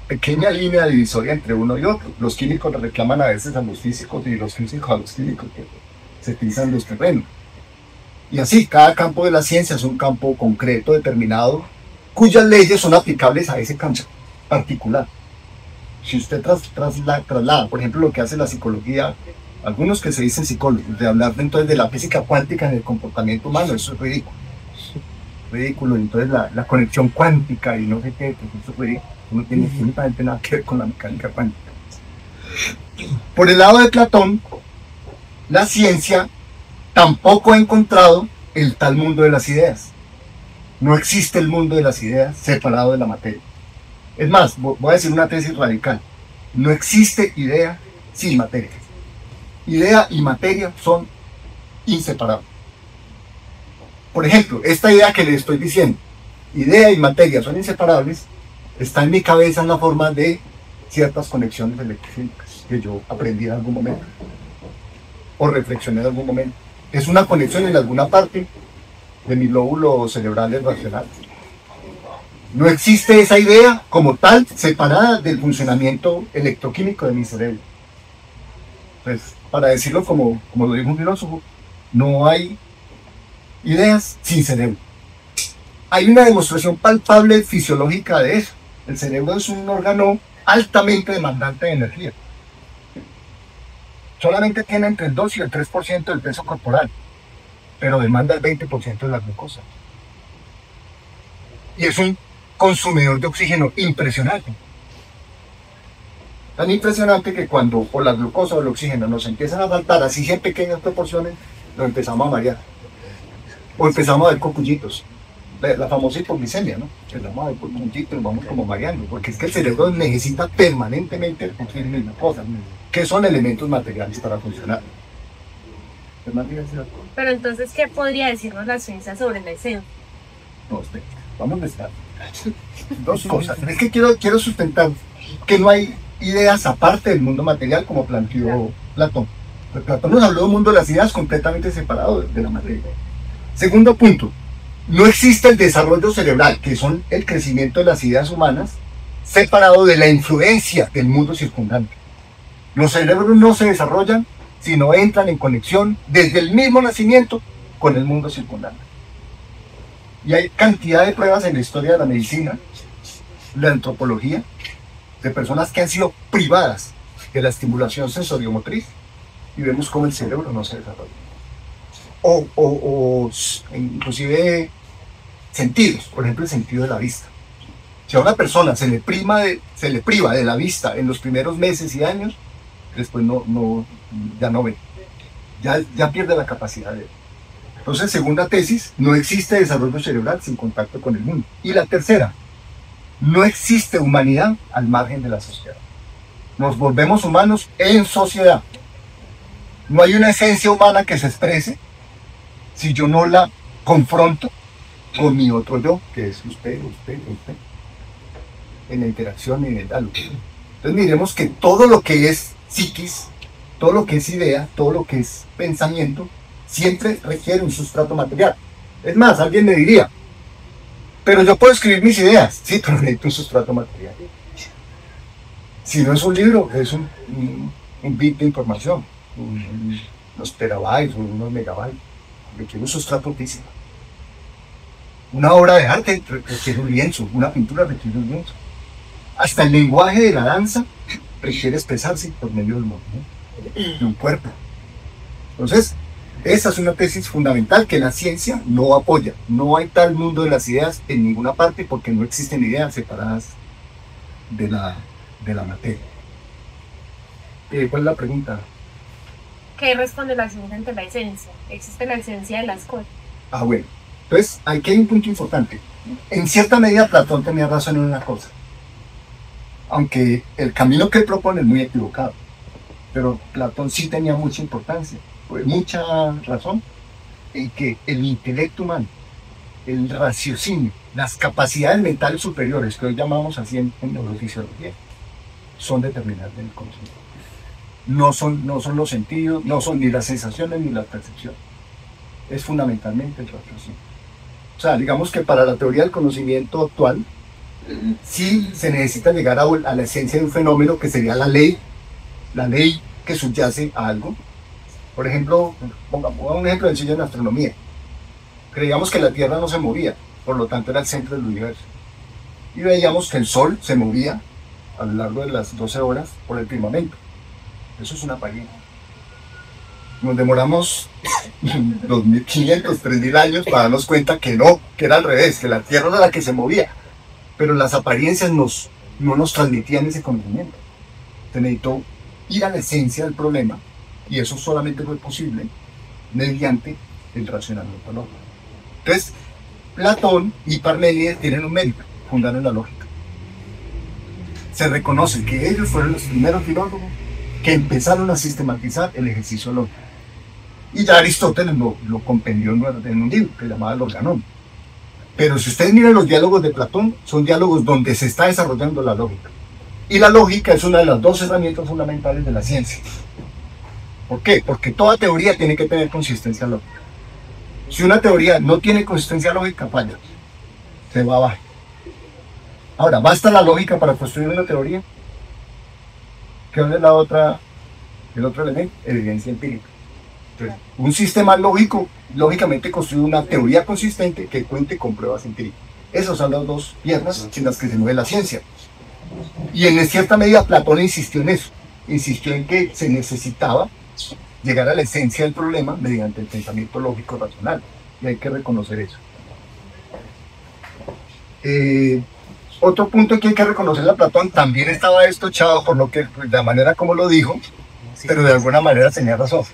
pequeña línea divisoria entre uno y otro. Los químicos le reclaman a veces a los físicos y los físicos a los químicos que se utilizan los terrenos. Y así, cada campo de la ciencia es un campo concreto, determinado, cuyas leyes son aplicables a ese campo particular. Si usted traslada, por ejemplo, lo que hace la psicología, algunos que se dicen psicólogos, de hablar entonces de la física cuántica en el comportamiento humano, eso es ridículo. Ridículo, entonces la conexión cuántica y no sé qué, pues eso es ridículo. No tiene absolutamente nada que ver con la mecánica cuántica. Por el lado de Platón, la ciencia tampoco ha encontrado el tal mundo de las ideas. No existe el mundo de las ideas separado de la materia. Es más, voy a decir una tesis radical. No existe idea sin materia. Idea y materia son inseparables. Por ejemplo, esta idea que les estoy diciendo, idea y materia son inseparables, está en mi cabeza en la forma de ciertas conexiones electroquímicas que yo aprendí en algún momento o reflexioné en algún momento. Es una conexión en alguna parte de mi lóbulo cerebral racional. No existe esa idea como tal separada del funcionamiento electroquímico de mi cerebro. Pues, para decirlo como lo dijo un filósofo, no hay ideas sin cerebro. Hay una demostración palpable fisiológica de eso. El cerebro es un órgano altamente demandante de energía. solamente tiene entre el 2 y el 3% del peso corporal, pero demanda el 20% de la glucosa. Y es un consumidor de oxígeno impresionante. Tan impresionante que cuando por la glucosa o el oxígeno nos empiezan a faltar así en pequeñas proporciones, nos empezamos a marear. O empezamos a ver cocuyitos. La famosa hipoglicemia, ¿no? Empezamos a ver cocuyitos y nos vamos como mareando. Porque es que el cerebro necesita permanentemente el oxígeno y glucosa, que son elementos materiales para funcionar. Pero entonces, ¿qué podría decirnos la ciencia sobre la esencia? No, espera, vamos a empezar. Dos cosas. Es que quiero sustentar que no hay ideas aparte del mundo material como planteó Platón. Pues Platón nos habló de un mundo de las ideas completamente separado de la materia. Segundo punto, no existe el desarrollo cerebral, que son el crecimiento de las ideas humanas, separado de la influencia del mundo circundante. Los cerebros no se desarrollan, sino entran en conexión desde el mismo nacimiento con el mundo circundante. Y hay cantidad de pruebas en la historia de la medicina, la antropología, de personas que han sido privadas de la estimulación sensoriomotriz y vemos cómo el cerebro no se desarrolla. O inclusive sentidos, por ejemplo el sentido de la vista. Si a una persona se le priva de la vista en los primeros meses y años, después ya no ve, ya pierde la capacidad de ver. Entonces, segunda tesis, no existe desarrollo cerebral sin contacto con el mundo. Y la tercera, no existe humanidad al margen de la sociedad. Nos volvemos humanos en sociedad. No hay una esencia humana que se exprese si yo no la confronto con mi otro yo, que es usted, en la interacción y en el diálogo. Entonces miremos que todo lo que es psiquis, todo lo que es idea, todo lo que es pensamiento, siempre requiere un sustrato material. Es más, alguien me diría, pero yo puedo escribir mis ideas. Sí, pero necesito un sustrato material. Si no es un libro, es un bit de información, unos terabytes o unos megabytes. Requiere un sustrato físico. Una obra de arte requiere un lienzo, una pintura requiere un lienzo. Hasta el lenguaje de la danza requiere expresarse por medio del movimiento, de un cuerpo. Entonces, esa es una tesis fundamental que la ciencia no apoya. No hay tal mundo de las ideas en ninguna parte porque no existen ideas separadas de la materia. ¿Cuál es la pregunta? ¿Qué responde la ciencia ante la esencia? ¿Existe la esencia de las cosas? Bueno. Entonces, aquí hay un punto importante. En cierta medida, Platón tenía razón en una cosa. Aunque el camino que él propone es muy equivocado. Pero Platón sí tenía mucha importancia, mucha razón en que el intelecto humano, el raciocinio, las capacidades mentales superiores, que hoy llamamos así en neurofisiología, son determinantes del conocimiento. No son los sentidos, no son ni las sensaciones ni las percepciones. Es fundamentalmente el raciocinio. O sea, digamos que para la teoría del conocimiento actual, sí se necesita llegar a la esencia de un fenómeno que sería la ley que subyace a algo. Por ejemplo, pongamos un ejemplo sencillo en astronomía. Creíamos que la Tierra no se movía, por lo tanto era el centro del universo. Y veíamos que el Sol se movía a lo largo de las 12 horas por el firmamento. Eso es una apariencia. Nos demoramos 2.500, 3.000 años para darnos cuenta que no, que era al revés, que la Tierra era la que se movía. Pero las apariencias no nos transmitían ese conocimiento. Se necesitó ir a la esencia del problema, y eso solamente fue posible mediante el racionamiento lógico. Entonces, Platón y Parménides tienen un mérito, fundaron la lógica. Se reconoce que ellos fueron los primeros filósofos que empezaron a sistematizar el ejercicio lógico. Y ya Aristóteles lo compendió en un libro que se llamaba El Organón. Pero si ustedes miran los diálogos de Platón, son diálogos donde se está desarrollando la lógica. Y la lógica es una de las dos herramientas fundamentales de la ciencia. ¿Por qué? Porque toda teoría tiene que tener consistencia lógica. Si una teoría no tiene consistencia lógica, falla. Se va abajo. Ahora, ¿basta la lógica para construir una teoría? ¿Qué es el otro elemento? Evidencia empírica. Entonces, un sistema lógico, lógicamente construye una teoría consistente que cuente con pruebas empíricas. Esas son las dos piernas en las que se mueve la ciencia. Y en cierta medida Platón insistió en eso. Insistió en que se necesitaba llegar a la esencia del problema mediante el pensamiento lógico racional, y hay que reconocer eso. Otro punto que hay que reconocer a Platón, también estaba esto echado por lo que, la manera como lo dijo, pero de alguna manera tenía razón.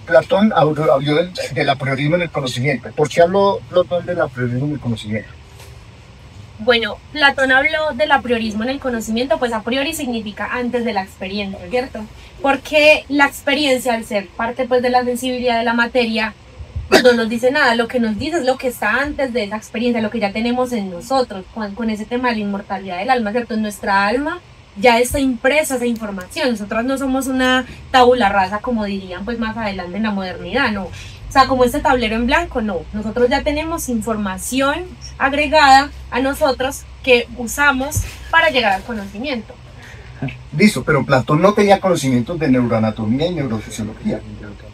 Platón habló del apriorismo en el conocimiento. ¿Por qué habló Platón del apriorismo en el conocimiento? Bueno, Platón habló del apriorismo en el conocimiento, pues a priori significa antes de la experiencia, ¿cierto? Porque la experiencia, al ser parte pues de la sensibilidad de la materia, pues no nos dice nada, lo que nos dice es lo que está antes de esa experiencia, lo que ya tenemos en nosotros, con ese tema de la inmortalidad del alma, ¿cierto? En nuestra alma ya está impresa esa información, nosotros no somos una tabula rasa, como dirían pues más adelante en la modernidad, no. O sea, como este tablero en blanco, no. Nosotros ya tenemos información agregada a nosotros que usamos para llegar al conocimiento. Listo, pero Platón no tenía conocimientos de neuroanatomía y neurofisiología.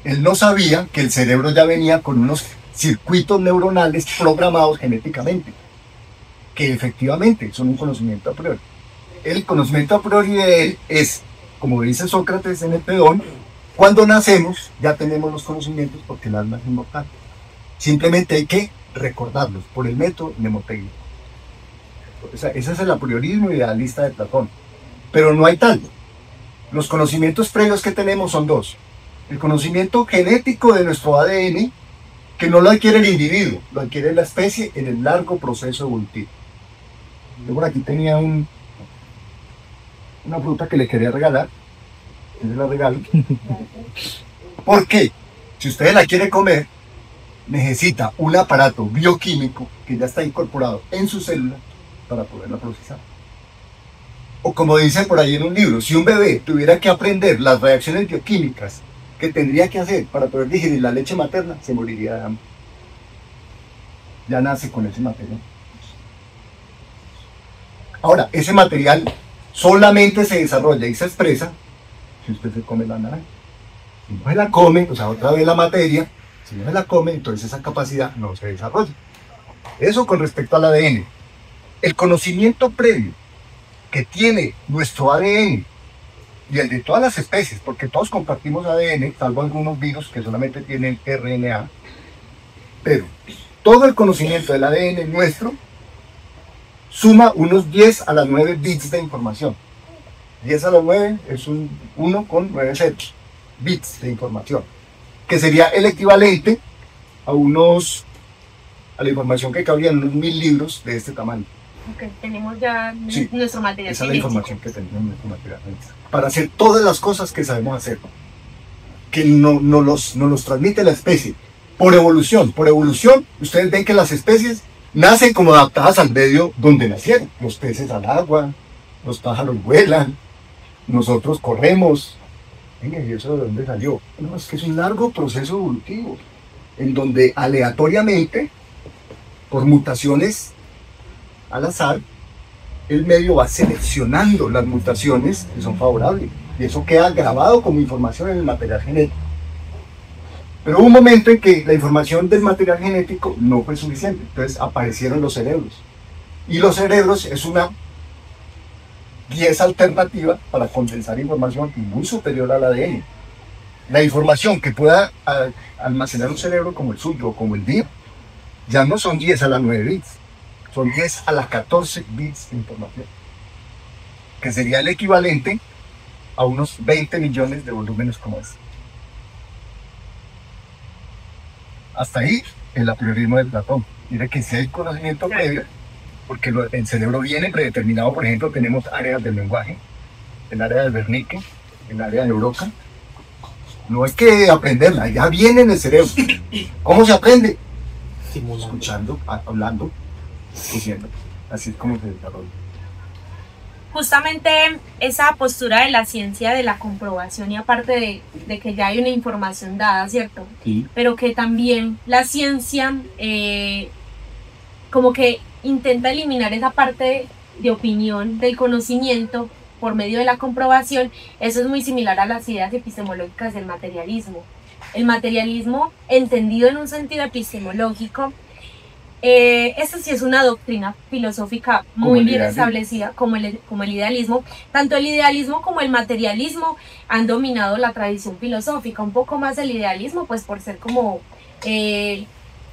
Él no sabía que el cerebro ya venía con unos circuitos neuronales programados genéticamente, que efectivamente son un conocimiento a priori. El conocimiento a priori de él es, como dice Sócrates en el Pedón, cuando nacemos ya tenemos los conocimientos porque el alma es inmortal. Simplemente hay que recordarlos por el método mnemotécnico. Ese es el apriorismo idealista de Platón. Pero no hay tal. Los conocimientos previos que tenemos son dos. El conocimiento genético de nuestro ADN, que no lo adquiere el individuo, lo adquiere la especie en el largo proceso evolutivo. Yo por aquí tenía una fruta que le quería regalar. Yo la regalo. ¿Por qué? Si usted la quiere comer, necesita un aparato bioquímico que ya está incorporado en su célula para poderla procesar. O como dicen por ahí en un libro, si un bebé tuviera que aprender las reacciones bioquímicas que tendría que hacer para poder digerir la leche materna, se moriría de hambre. Ya nace con ese material. Ahora, ese material solamente se desarrolla y se expresa si usted se come la naranja. Si no se la come, o sea, otra vez la materia, si no se la come, entonces esa capacidad no se desarrolla. Eso con respecto al ADN. El conocimiento previo que tiene nuestro ADN y el de todas las especies, porque todos compartimos ADN, salvo algunos virus que solamente tienen RNA, pero todo el conocimiento del ADN nuestro suma unos 10 a la 9 bits de información. 10 a la 9 es un 1 con 9 ceros, bits de información, que sería el equivalente a la información que cabría en unos 1000 libros de este tamaño. Okay, tenemos ya nuestro material. Esa es la información que tenemos en nuestro material para hacer todas las cosas que sabemos hacer, que no los transmite la especie por evolución. Por evolución, ustedes ven que las especies nacen como adaptadas al medio donde nacieron. Los peces al agua, los pájaros vuelan, nosotros corremos. Venga, ¿y eso de dónde salió? No, es que es un largo proceso evolutivo en donde aleatoriamente, por mutaciones al azar, el medio va seleccionando las mutaciones que son favorables y eso queda grabado como información en el material genético. Pero hubo un momento en que la información del material genético no fue suficiente, entonces aparecieron los cerebros. Y los cerebros es una pieza alternativa para condensar información muy superior al ADN. La información que pueda almacenar un cerebro como el suyo o como el mío, ya no son 10 a la 9 bits, son 10 a las 14 bits de información, que sería el equivalente a unos 20 millones de volúmenes como este. Hasta ahí el apriorismo de Platón. Mire que si hay conocimiento previo, porque el cerebro viene predeterminado. Por ejemplo, tenemos áreas del lenguaje, el área del Wernicke, el área de Broca. No hay que aprenderla, ya viene en el cerebro. ¿Cómo se aprende? Escuchando, hablando, diciendo. Así es como se desarrolla. Justamente esa postura de la ciencia, de la comprobación, y aparte de que ya hay una información dada, ¿cierto? Sí. Pero que también la ciencia como que intenta eliminar esa parte de opinión del conocimiento por medio de la comprobación. Eso es muy similar a las ideas epistemológicas del materialismo. El materialismo, entendido en un sentido epistemológico, Esta sí es una doctrina filosófica muy bien establecida, como el idealismo. Tanto el idealismo como el materialismo han dominado la tradición filosófica, un poco más el idealismo, pues por ser como,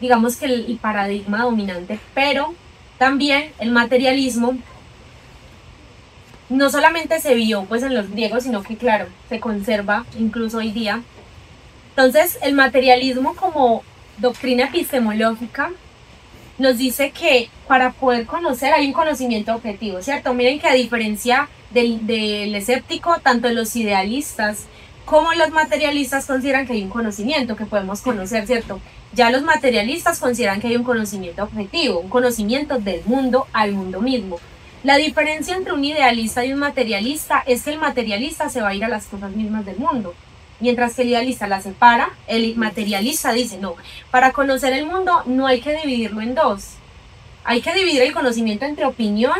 digamos que el paradigma dominante, pero también el materialismo no solamente se vio pues en los griegos, sino que claro, se conserva incluso hoy día. Entonces, el materialismo como doctrina epistemológica nos dice que para poder conocer hay un conocimiento objetivo, ¿cierto? Miren que a diferencia del escéptico, tanto los idealistas como los materialistas consideran que hay un conocimiento que podemos conocer, ¿cierto? Ya los materialistas consideran que hay un conocimiento objetivo, un conocimiento del mundo al mundo mismo. La diferencia entre un idealista y un materialista es que el materialista se va a ir a las cosas mismas del mundo, mientras que el idealista la separa. El materialista dice, no, para conocer el mundo no hay que dividirlo en dos. Hay que dividir el conocimiento entre opinión,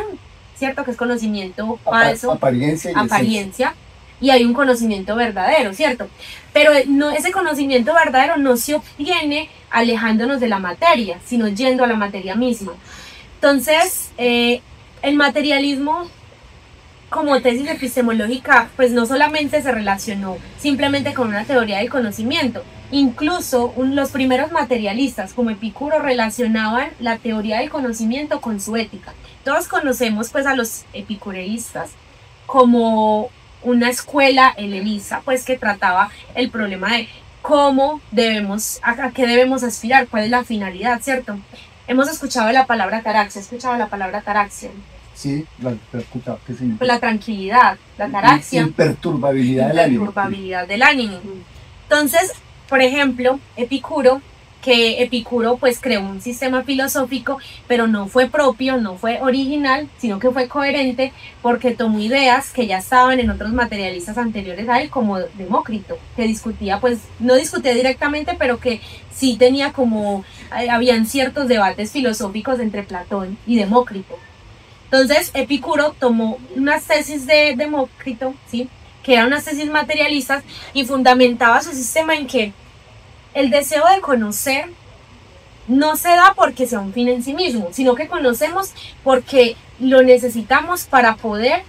¿cierto? Que es conocimiento falso, apariencia, y hay un conocimiento verdadero, ¿cierto? Pero no, ese conocimiento verdadero no se obtiene alejándonos de la materia, sino yendo a la materia misma. Entonces, el materialismo como tesis epistemológica, pues no solamente se relacionó simplemente con una teoría del conocimiento, incluso los primeros materialistas como Epicuro relacionaban la teoría del conocimiento con su ética. Todos conocemos pues a los epicureístas como una escuela helenista, pues que trataba el problema de cómo debemos, a qué debemos aspirar, cuál es la finalidad, ¿cierto? Hemos escuchado la palabra ataraxia, Sí, la he escuchado. ¿Qué significa? La tranquilidad, la ataraxia. Imperturbabilidad del ánimo. Entonces, por ejemplo, Epicuro pues creó un sistema filosófico, pero no fue propio, no fue original, sino que fue coherente porque tomó ideas que ya estaban en otros materialistas anteriores a él, como Demócrito, que discutía, pues no discutía directamente, pero que sí tenía como, habían ciertos debates filosóficos entre Platón y Demócrito. Entonces, Epicuro tomó unas tesis de Demócrito, ¿sí?, que eran unas tesis materialistas, y fundamentaba su sistema en que el deseo de conocer no se da porque sea un fin en sí mismo, sino que conocemos porque lo necesitamos para poder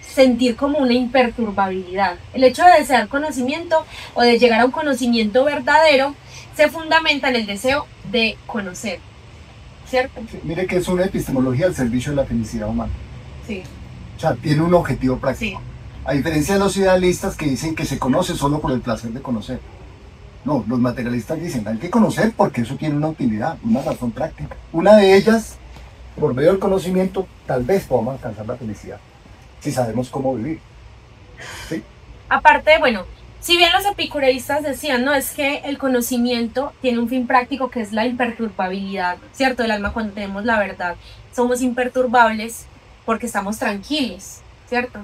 sentir como una imperturbabilidad. El hecho de desear conocimiento o de llegar a un conocimiento verdadero se fundamenta en el deseo de conocer, ¿cierto? Sí, mire que es una epistemología al servicio de la felicidad humana. Sí. O sea, tiene un objetivo práctico. Sí. A diferencia de los idealistas que dicen que se conoce solo por el placer de conocer. No, los materialistas dicen, hay que conocer porque eso tiene una utilidad, una razón práctica. Una de ellas, por medio del conocimiento, tal vez podamos alcanzar la felicidad, si sabemos cómo vivir. ¿Sí? Aparte, bueno, si bien los epicureístas decían, no, es que el conocimiento tiene un fin práctico que es la imperturbabilidad, ¿cierto? Del alma, cuando tenemos la verdad, somos imperturbables porque estamos tranquilos, ¿cierto?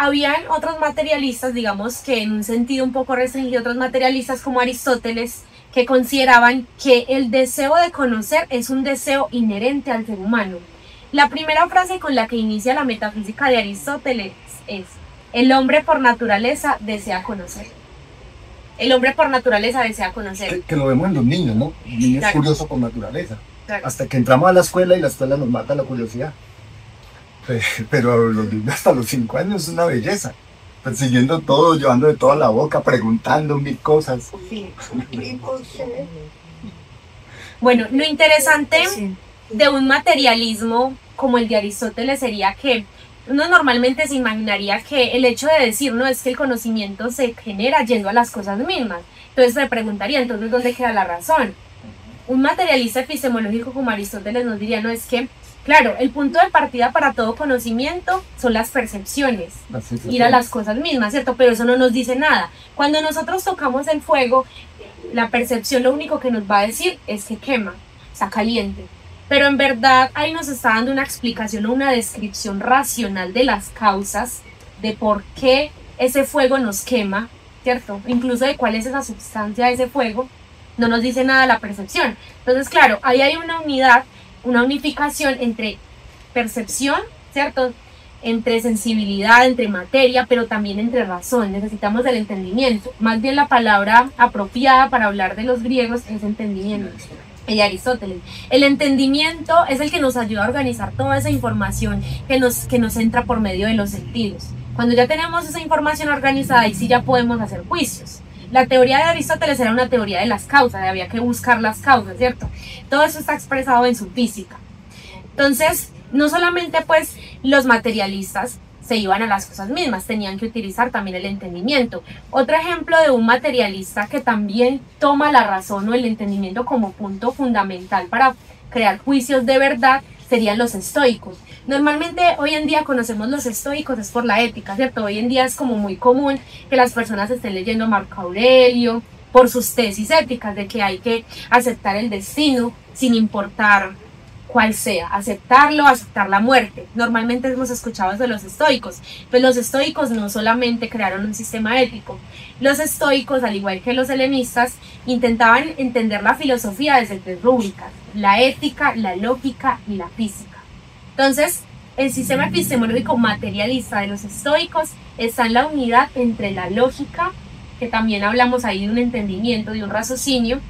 Habían otros materialistas, digamos que en un sentido un poco restringido, otros materialistas como Aristóteles, que consideraban que el deseo de conocer es un deseo inherente al ser humano. La primera frase con la que inicia la metafísica de Aristóteles es: el hombre por naturaleza desea conocer. El hombre por naturaleza desea conocer. Que lo vemos en los niños, ¿no? El niño Claro. es curioso por naturaleza. Claro. Hasta que entramos a la escuela y la escuela nos mata la curiosidad. Pero los niños hasta los 5 años es una belleza. Persiguiendo todo, llevando de toda la boca, preguntando mil cosas. Sí. Bueno, lo interesante de un materialismo como el de Aristóteles sería que uno normalmente se imaginaría que el hecho de decir, no, es que el conocimiento se genera yendo a las cosas mismas. Entonces se preguntaría, entonces, ¿dónde queda la razón? Un materialista epistemológico como Aristóteles nos diría, no, es que, claro, el punto de partida para todo conocimiento son las percepciones, ir a las cosas mismas, ¿cierto? Pero eso no nos dice nada. Cuando nosotros tocamos el fuego, la percepción lo único que nos va a decir es que quema, está caliente. Pero en verdad ahí nos está dando una explicación o una descripción racional de las causas de por qué ese fuego nos quema, ¿cierto? Incluso de cuál es esa sustancia de ese fuego, no nos dice nada la percepción. Entonces, claro, ahí hay una unidad, una unificación entre percepción, ¿cierto?, entre sensibilidad, entre materia, pero también entre razón. Necesitamos del entendimiento. Más bien la palabra apropiada para hablar de los griegos es entendimiento. y de Aristóteles. El entendimiento es el que nos ayuda a organizar toda esa información que nos entra por medio de los sentidos. Cuando ya tenemos esa información organizada, ahí sí ya podemos hacer juicios. La teoría de Aristóteles era una teoría de las causas, había que buscar las causas, ¿cierto? Todo eso está expresado en su física. Entonces, no solamente pues los materialistas se iban a las cosas mismas, tenían que utilizar también el entendimiento. Otro ejemplo de un materialista que también toma la razón o el entendimiento como punto fundamental para crear juicios de verdad serían los estoicos. Normalmente hoy en día conocemos los estoicos es por la ética, ¿cierto? Hoy en día es como muy común que las personas estén leyendo a Marco Aurelio por sus tesis éticas de que hay que aceptar el destino sin importar cual sea, aceptarlo, aceptar la muerte. Normalmente hemos escuchado de los estoicos, pues los estoicos no solamente crearon un sistema ético, los estoicos, al igual que los helenistas, intentaban entender la filosofía desde tres rúbricas: la ética, la lógica y la física. Entonces, el sistema epistemológico materialista de los estoicos está en la unidad entre la lógica, que también hablamos ahí de un entendimiento, de un raciocinio,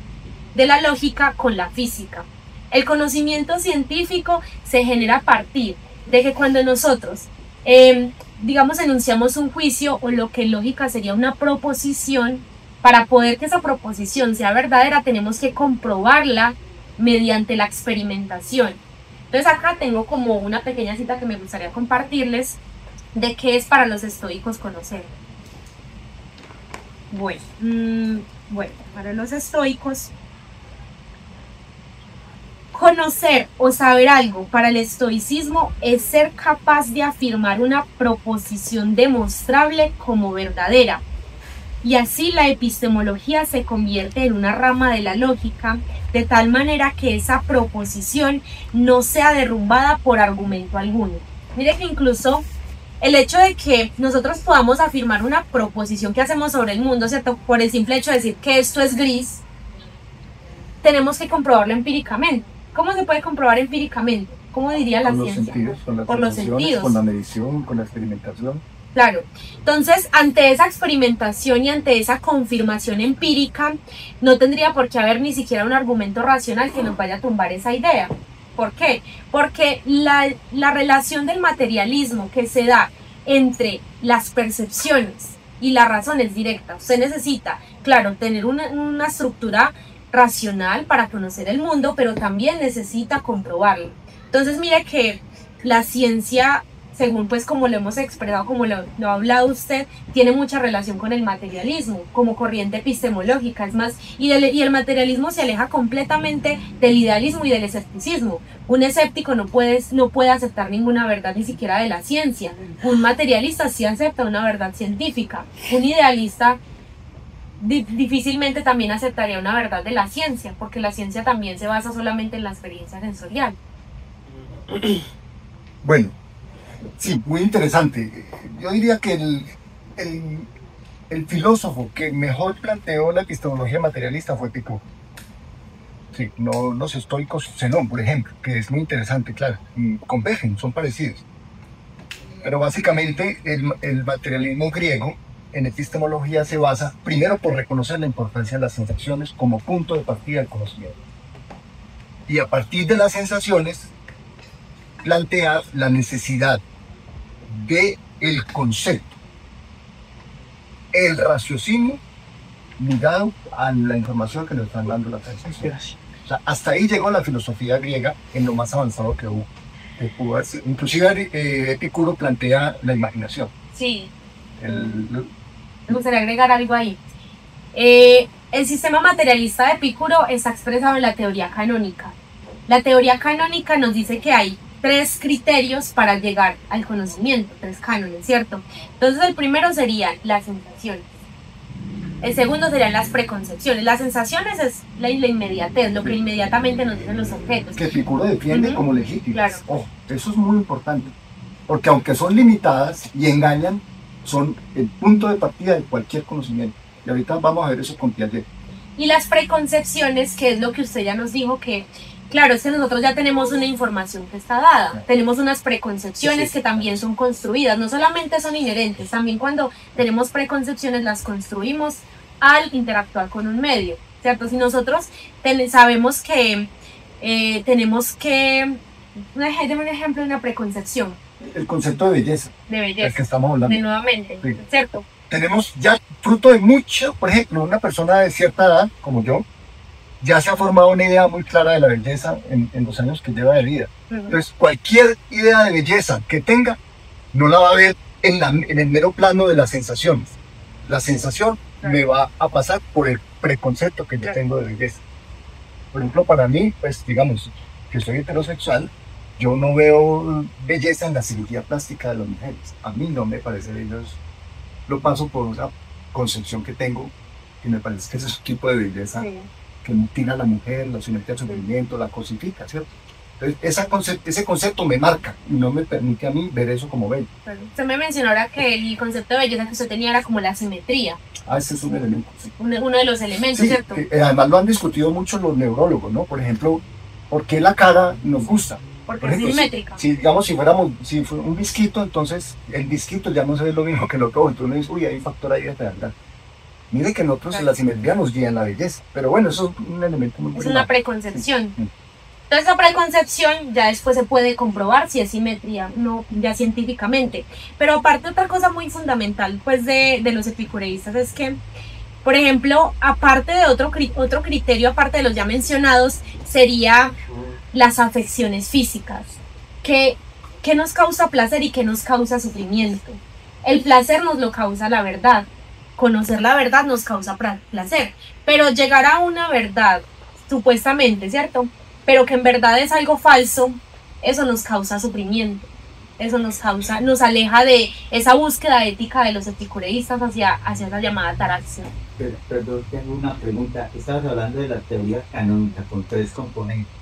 de la lógica con la física. El conocimiento científico se genera a partir de que cuando nosotros, digamos, enunciamos un juicio o lo que en lógica sería una proposición, para poder que esa proposición sea verdadera tenemos que comprobarla mediante la experimentación. Entonces acá tengo como una pequeña cita que me gustaría compartirles de qué es para los estoicos conocer. Bueno, para los estoicos, conocer o saber algo para el estoicismo es ser capaz de afirmar una proposición demostrable como verdadera. Y así la epistemología se convierte en una rama de la lógica, de tal manera que esa proposición no sea derrumbada por argumento alguno. Mire que incluso el hecho de que nosotros podamos afirmar una proposición que hacemos sobre el mundo, ¿cierto? Por el simple hecho de decir que esto es gris, tenemos que comprobarlo empíricamente. ¿Cómo se puede comprobar empíricamente? ¿Cómo diría la ciencia? Por los sentidos, con la medición, con la experimentación. Claro. Entonces, ante esa experimentación y ante esa confirmación empírica, no tendría por qué haber ni siquiera un argumento racional que nos vaya a tumbar esa idea. ¿Por qué? Porque la relación del materialismo que se da entre las percepciones y la razón es directa. Usted necesita, claro, tener una estructura racional para conocer el mundo, pero también necesita comprobarlo. Entonces mire que la ciencia, según pues como lo hemos expresado, como lo ha hablado usted, tiene mucha relación con el materialismo como corriente epistemológica. Es más, y el materialismo se aleja completamente del idealismo y del escepticismo. Un escéptico no puede aceptar ninguna verdad, ni siquiera de la ciencia. Un materialista sí acepta una verdad científica. Un idealista difícilmente también aceptaría una verdad de la ciencia, porque la ciencia también se basa solamente en la experiencia sensorial. Bueno, sí, muy interesante. Yo diría que el filósofo que mejor planteó la epistemología materialista fue Epicuro. Sí, no los estoicos, Zenón, por ejemplo, que es muy interesante, claro, convergen, son parecidos. Pero básicamente el materialismo griego en epistemología se basa primero por reconocer la importancia de las sensaciones como punto de partida del conocimiento. Y a partir de las sensaciones, plantear la necesidad del concepto, el raciocinio ligado a la información que nos están dando las sensaciones. O sea, hasta ahí llegó la filosofía griega en lo más avanzado que hubo. Inclusive Epicuro plantea la imaginación. Sí. Me gustaría agregar algo ahí. El sistema materialista de Epicuro está expresado en la teoría canónica. La teoría canónica nos dice que hay 3 criterios para llegar al conocimiento, 3 cánones, ¿cierto? Entonces el primero serían las sensaciones. El segundo serían las preconcepciones. Las sensaciones es la inmediatez, lo que inmediatamente nos dicen los objetos. Que Epicuro defiende como legítimas. Claro. Oh, eso es muy importante. Porque aunque son limitadas y engañan, son el punto de partida de cualquier conocimiento. Y ahorita vamos a ver eso con Piaget. Y las preconcepciones, que es lo que usted ya nos dijo, que claro, es que nosotros ya tenemos una información que está dada, tenemos unas preconcepciones que también son construidas, no solamente son inherentes, también cuando tenemos preconcepciones las construimos al interactuar con un medio. ¿cierto? Si nosotros sabemos que tenemos que, déjame un ejemplo de una preconcepción. El concepto de belleza. De belleza. Del que estamos hablando. De nuevamente, sí. ¿Cierto? Tenemos ya fruto de mucho, por ejemplo, una persona de cierta edad, como yo, ya se ha formado una idea muy clara de la belleza en los años que lleva de vida. Entonces, cualquier idea de belleza que tenga, no la va a ver en el mero plano de las sensaciones. La sensación me va a pasar por el preconcepto que yo tengo de belleza. Por ejemplo, para mí, pues digamos, que soy heterosexual, yo no veo belleza en la cirugía plástica de las mujeres. A mí no me parece bello eso. Lo paso por una concepción que tengo, que me parece que ese es un tipo de belleza que mutila a la mujer, la somete al sufrimiento, la cosifica, ¿cierto? Entonces, ese concepto me marca y no me permite a mí ver eso como bello. Usted me mencionó ahora que el concepto de belleza que usted tenía era como la simetría. Ese es un elemento, sí. Uno de los elementos, sí, ¿cierto? Además lo han discutido mucho los neurólogos, ¿no? Por ejemplo, ¿por qué la cara nos gusta? Porque por ejemplo, es simétrica. Digamos, si fuera un disquito, entonces el disquito ya no se ve lo mismo que el otro, entonces uno dice, uy, hay un factor ahí de verdad. Mire que nosotros la simetría nos guía en la belleza, pero bueno, eso es un elemento muy Es una preconcepción. Sí. Entonces la preconcepción ya después se puede comprobar si es simetría, no ya científicamente. Pero aparte otra cosa muy fundamental pues de los epicureístas es que, por ejemplo, aparte de otro criterio, aparte de los ya mencionados, sería las afecciones físicas. ¿Qué nos causa placer y qué nos causa sufrimiento? El placer nos lo causa la verdad. Conocer la verdad nos causa placer. Pero llegar a una verdad, supuestamente, ¿cierto? Pero que en verdad es algo falso, eso nos causa sufrimiento. Eso nos aleja de esa búsqueda ética de los epicureístas hacia esa llamada ataraxia. Perdón, tengo una pregunta. Estabas hablando de la teoría canónica con 3 componentes.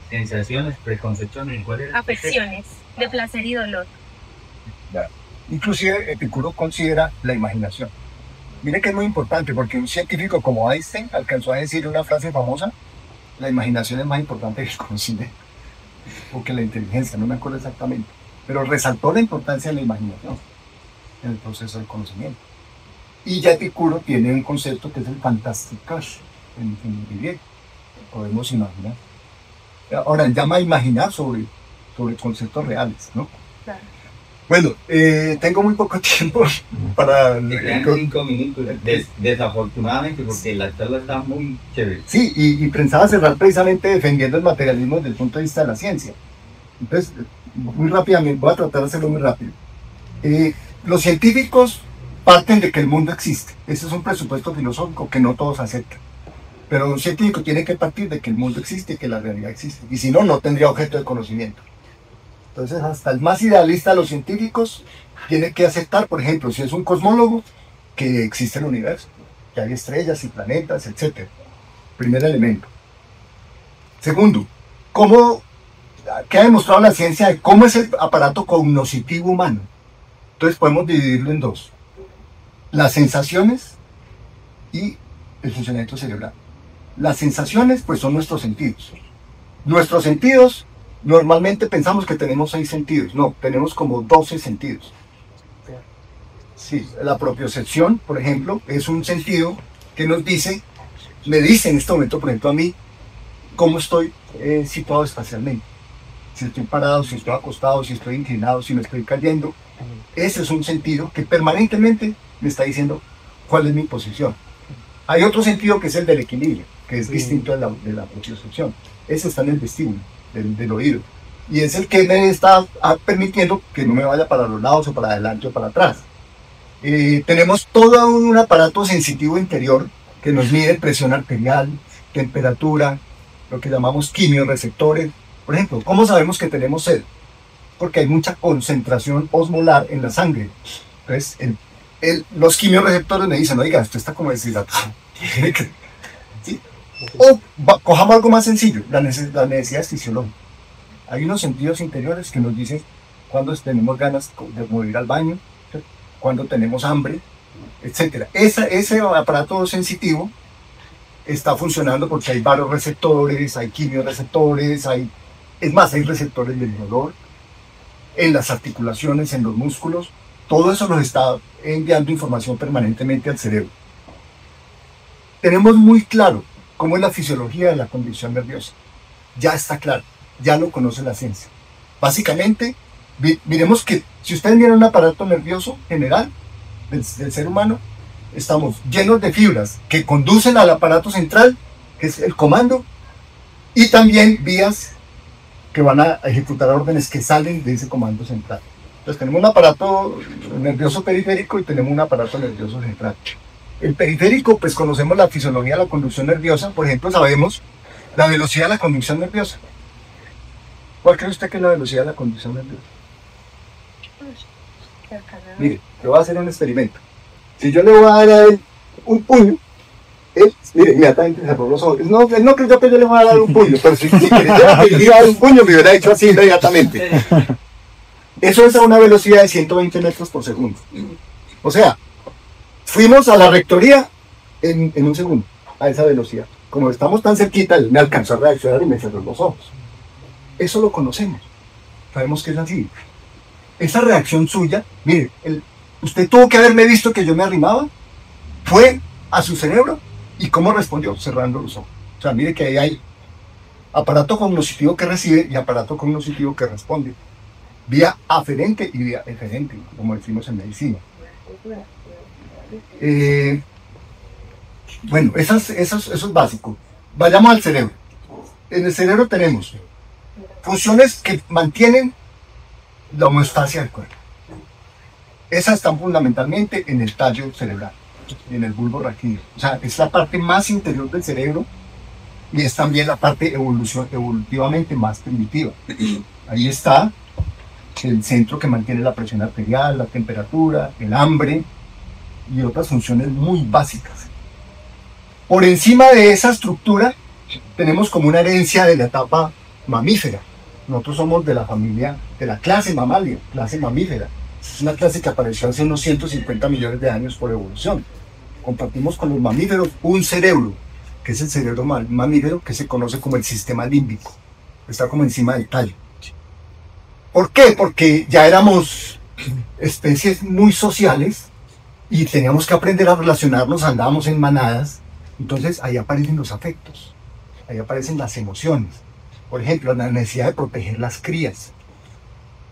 Sensaciones, preconcepciones, ¿cuál era? Afecciones, de placer y dolor. Inclusive Epicuro considera la imaginación. Mire que es muy importante porque un científico como Einstein alcanzó a decir una frase famosa: la imaginación es más importante que el conocimiento o que la inteligencia, no me acuerdo exactamente, pero resaltó la importancia de la imaginación en el proceso del conocimiento. Y ya Epicuro tiene un concepto que es el fantasticage en griego, podemos imaginar. Ahora, él llama a imaginar sobre conceptos reales, ¿no? Claro. Bueno, tengo muy poco tiempo para... Me quedan 5 minutos, desafortunadamente, porque la charla está muy chévere. Sí, y pensaba cerrar precisamente defendiendo el materialismo desde el punto de vista de la ciencia. Entonces, muy rápidamente, voy a tratar de hacerlo muy rápido. Los científicos parten de que el mundo existe. Ese es un presupuesto filosófico que no todos aceptan. Pero un científico tiene que partir de que el mundo existe y que la realidad existe. Y si no, no tendría objeto de conocimiento. Entonces, hasta el más idealista de los científicos tiene que aceptar, por ejemplo, si es un cosmólogo, que existe el universo, que hay estrellas y planetas, etc. Primer elemento. Segundo, ¿qué ha demostrado la ciencia de cómo es el aparato cognoscitivo humano? Entonces podemos dividirlo en 2. Las sensaciones y el funcionamiento cerebral. Las sensaciones, pues, son nuestros sentidos. Nuestros sentidos, normalmente pensamos que tenemos 6 sentidos. No, tenemos como 12 sentidos. Sí, la propiocepción, por ejemplo, es un sentido que me dice en este momento, por ejemplo, a mí, cómo estoy situado espacialmente. Si estoy parado, si estoy acostado, si estoy inclinado, si me estoy cayendo. Ese es un sentido que permanentemente me está diciendo cuál es mi posición. Hay otro sentido que es el del equilibrio, que es distinto de la propiocepción. Ese está en el vestíbulo del oído. Y es el que me está permitiendo que no me vaya para los lados o para adelante o para atrás. Tenemos todo un aparato sensitivo interior que nos mide presión arterial, temperatura, lo que llamamos quimiorreceptores. Por ejemplo, ¿cómo sabemos que tenemos sed? Porque hay mucha concentración osmolar en la sangre. Entonces, los quimiorreceptores me dicen, oiga, esto está como deshidratado. ¿Sí? O cojamos algo más sencillo, las necesidades fisiológicas. Hay unos sentidos interiores que nos dicen cuando tenemos ganas de ir al baño, cuando tenemos hambre, etc. Ese aparato sensitivo está funcionando porque hay varios receptores, hay quimiorreceptores, hay receptores del dolor, en las articulaciones, en los músculos. Todo eso nos está enviando información permanentemente al cerebro. tenemos muy claro cómo es la fisiología de la conducción nerviosa. Ya está claro, ya lo conoce la ciencia. Básicamente, miremos que si ustedes miran un aparato nervioso general del ser humano, estamos llenos de fibras que conducen al aparato central, que es el comando, y también vías que van a ejecutar órdenes que salen de ese comando central. Entonces tenemos un aparato nervioso periférico y tenemos un aparato nervioso central. El periférico, pues conocemos la fisiología de la conducción nerviosa. Por ejemplo, sabemos la velocidad de la conducción nerviosa. ¿Cuál cree usted que es la velocidad de la conducción nerviosa? Mire, le voy a hacer un experimento. Si yo le voy a dar a él un puño, él, mire, inmediatamente cerró los ojos. No, él no creyó que yo le voy a dar un puño, pero si quería que le iba a dar un puño, me hubiera hecho así inmediatamente. Eso es a una velocidad de 120 metros por segundo. O sea, fuimos a la rectoría en un segundo, a esa velocidad. Como estamos tan cerquita, él me alcanzó a reaccionar y me cerró los ojos. Eso lo conocemos. Sabemos que es así. Esa reacción suya, mire, usted tuvo que haberme visto que yo me arrimaba, fue a su cerebro y cómo respondió, cerrando los ojos. O sea, mire que ahí hay aparato cognoscitivo que recibe y aparato cognoscitivo que responde. Vía aferente y vía eferente, como decimos en medicina. Bueno, eso es básico. Vayamos al cerebro. En el cerebro tenemos funciones que mantienen la homeostasia del cuerpo. Esas están fundamentalmente en el tallo cerebral, en el bulbo raquídeo. O sea, es la parte más interior del cerebro y es también la parte evolutivamente más primitiva. Ahí está el centro que mantiene la presión arterial, la temperatura, el hambre y otras funciones muy básicas. Por encima de esa estructura tenemos como una herencia de la etapa mamífera. Nosotros somos de la familia, de la clase mamalia, clase mamífera. Es una clase que apareció hace unos 150 millones de años por evolución. Compartimos con los mamíferos un cerebro, que es el cerebro mamífero, que se conoce como el sistema límbico. Está como encima del tallo. ¿Por qué? Porque ya éramos especies muy sociales y teníamos que aprender a relacionarnos, andábamos en manadas. Entonces ahí aparecen los afectos, ahí aparecen las emociones. Por ejemplo, la necesidad de proteger las crías,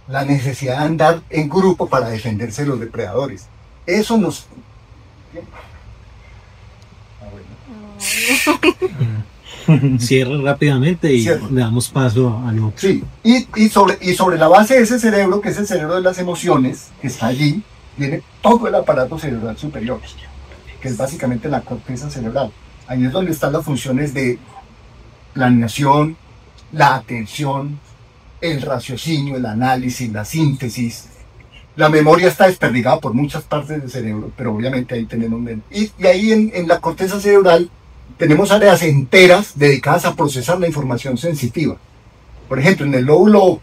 la necesidad de andar en grupo para defenderse de los depredadores. Eso nos... Cierra rápidamente y le damos paso a lo... Sí, y sobre la base de ese cerebro, que es el cerebro de las emociones, que está allí, viene todo el aparato cerebral superior, que es básicamente la corteza cerebral. Ahí es donde están las funciones de planeación, la atención, el raciocinio, el análisis, la síntesis. La memoria está desperdigada por muchas partes del cerebro, pero obviamente ahí tenemos... Y ahí en la corteza cerebral tenemos áreas enteras dedicadas a procesar la información sensitiva. Por ejemplo, en el lóbulo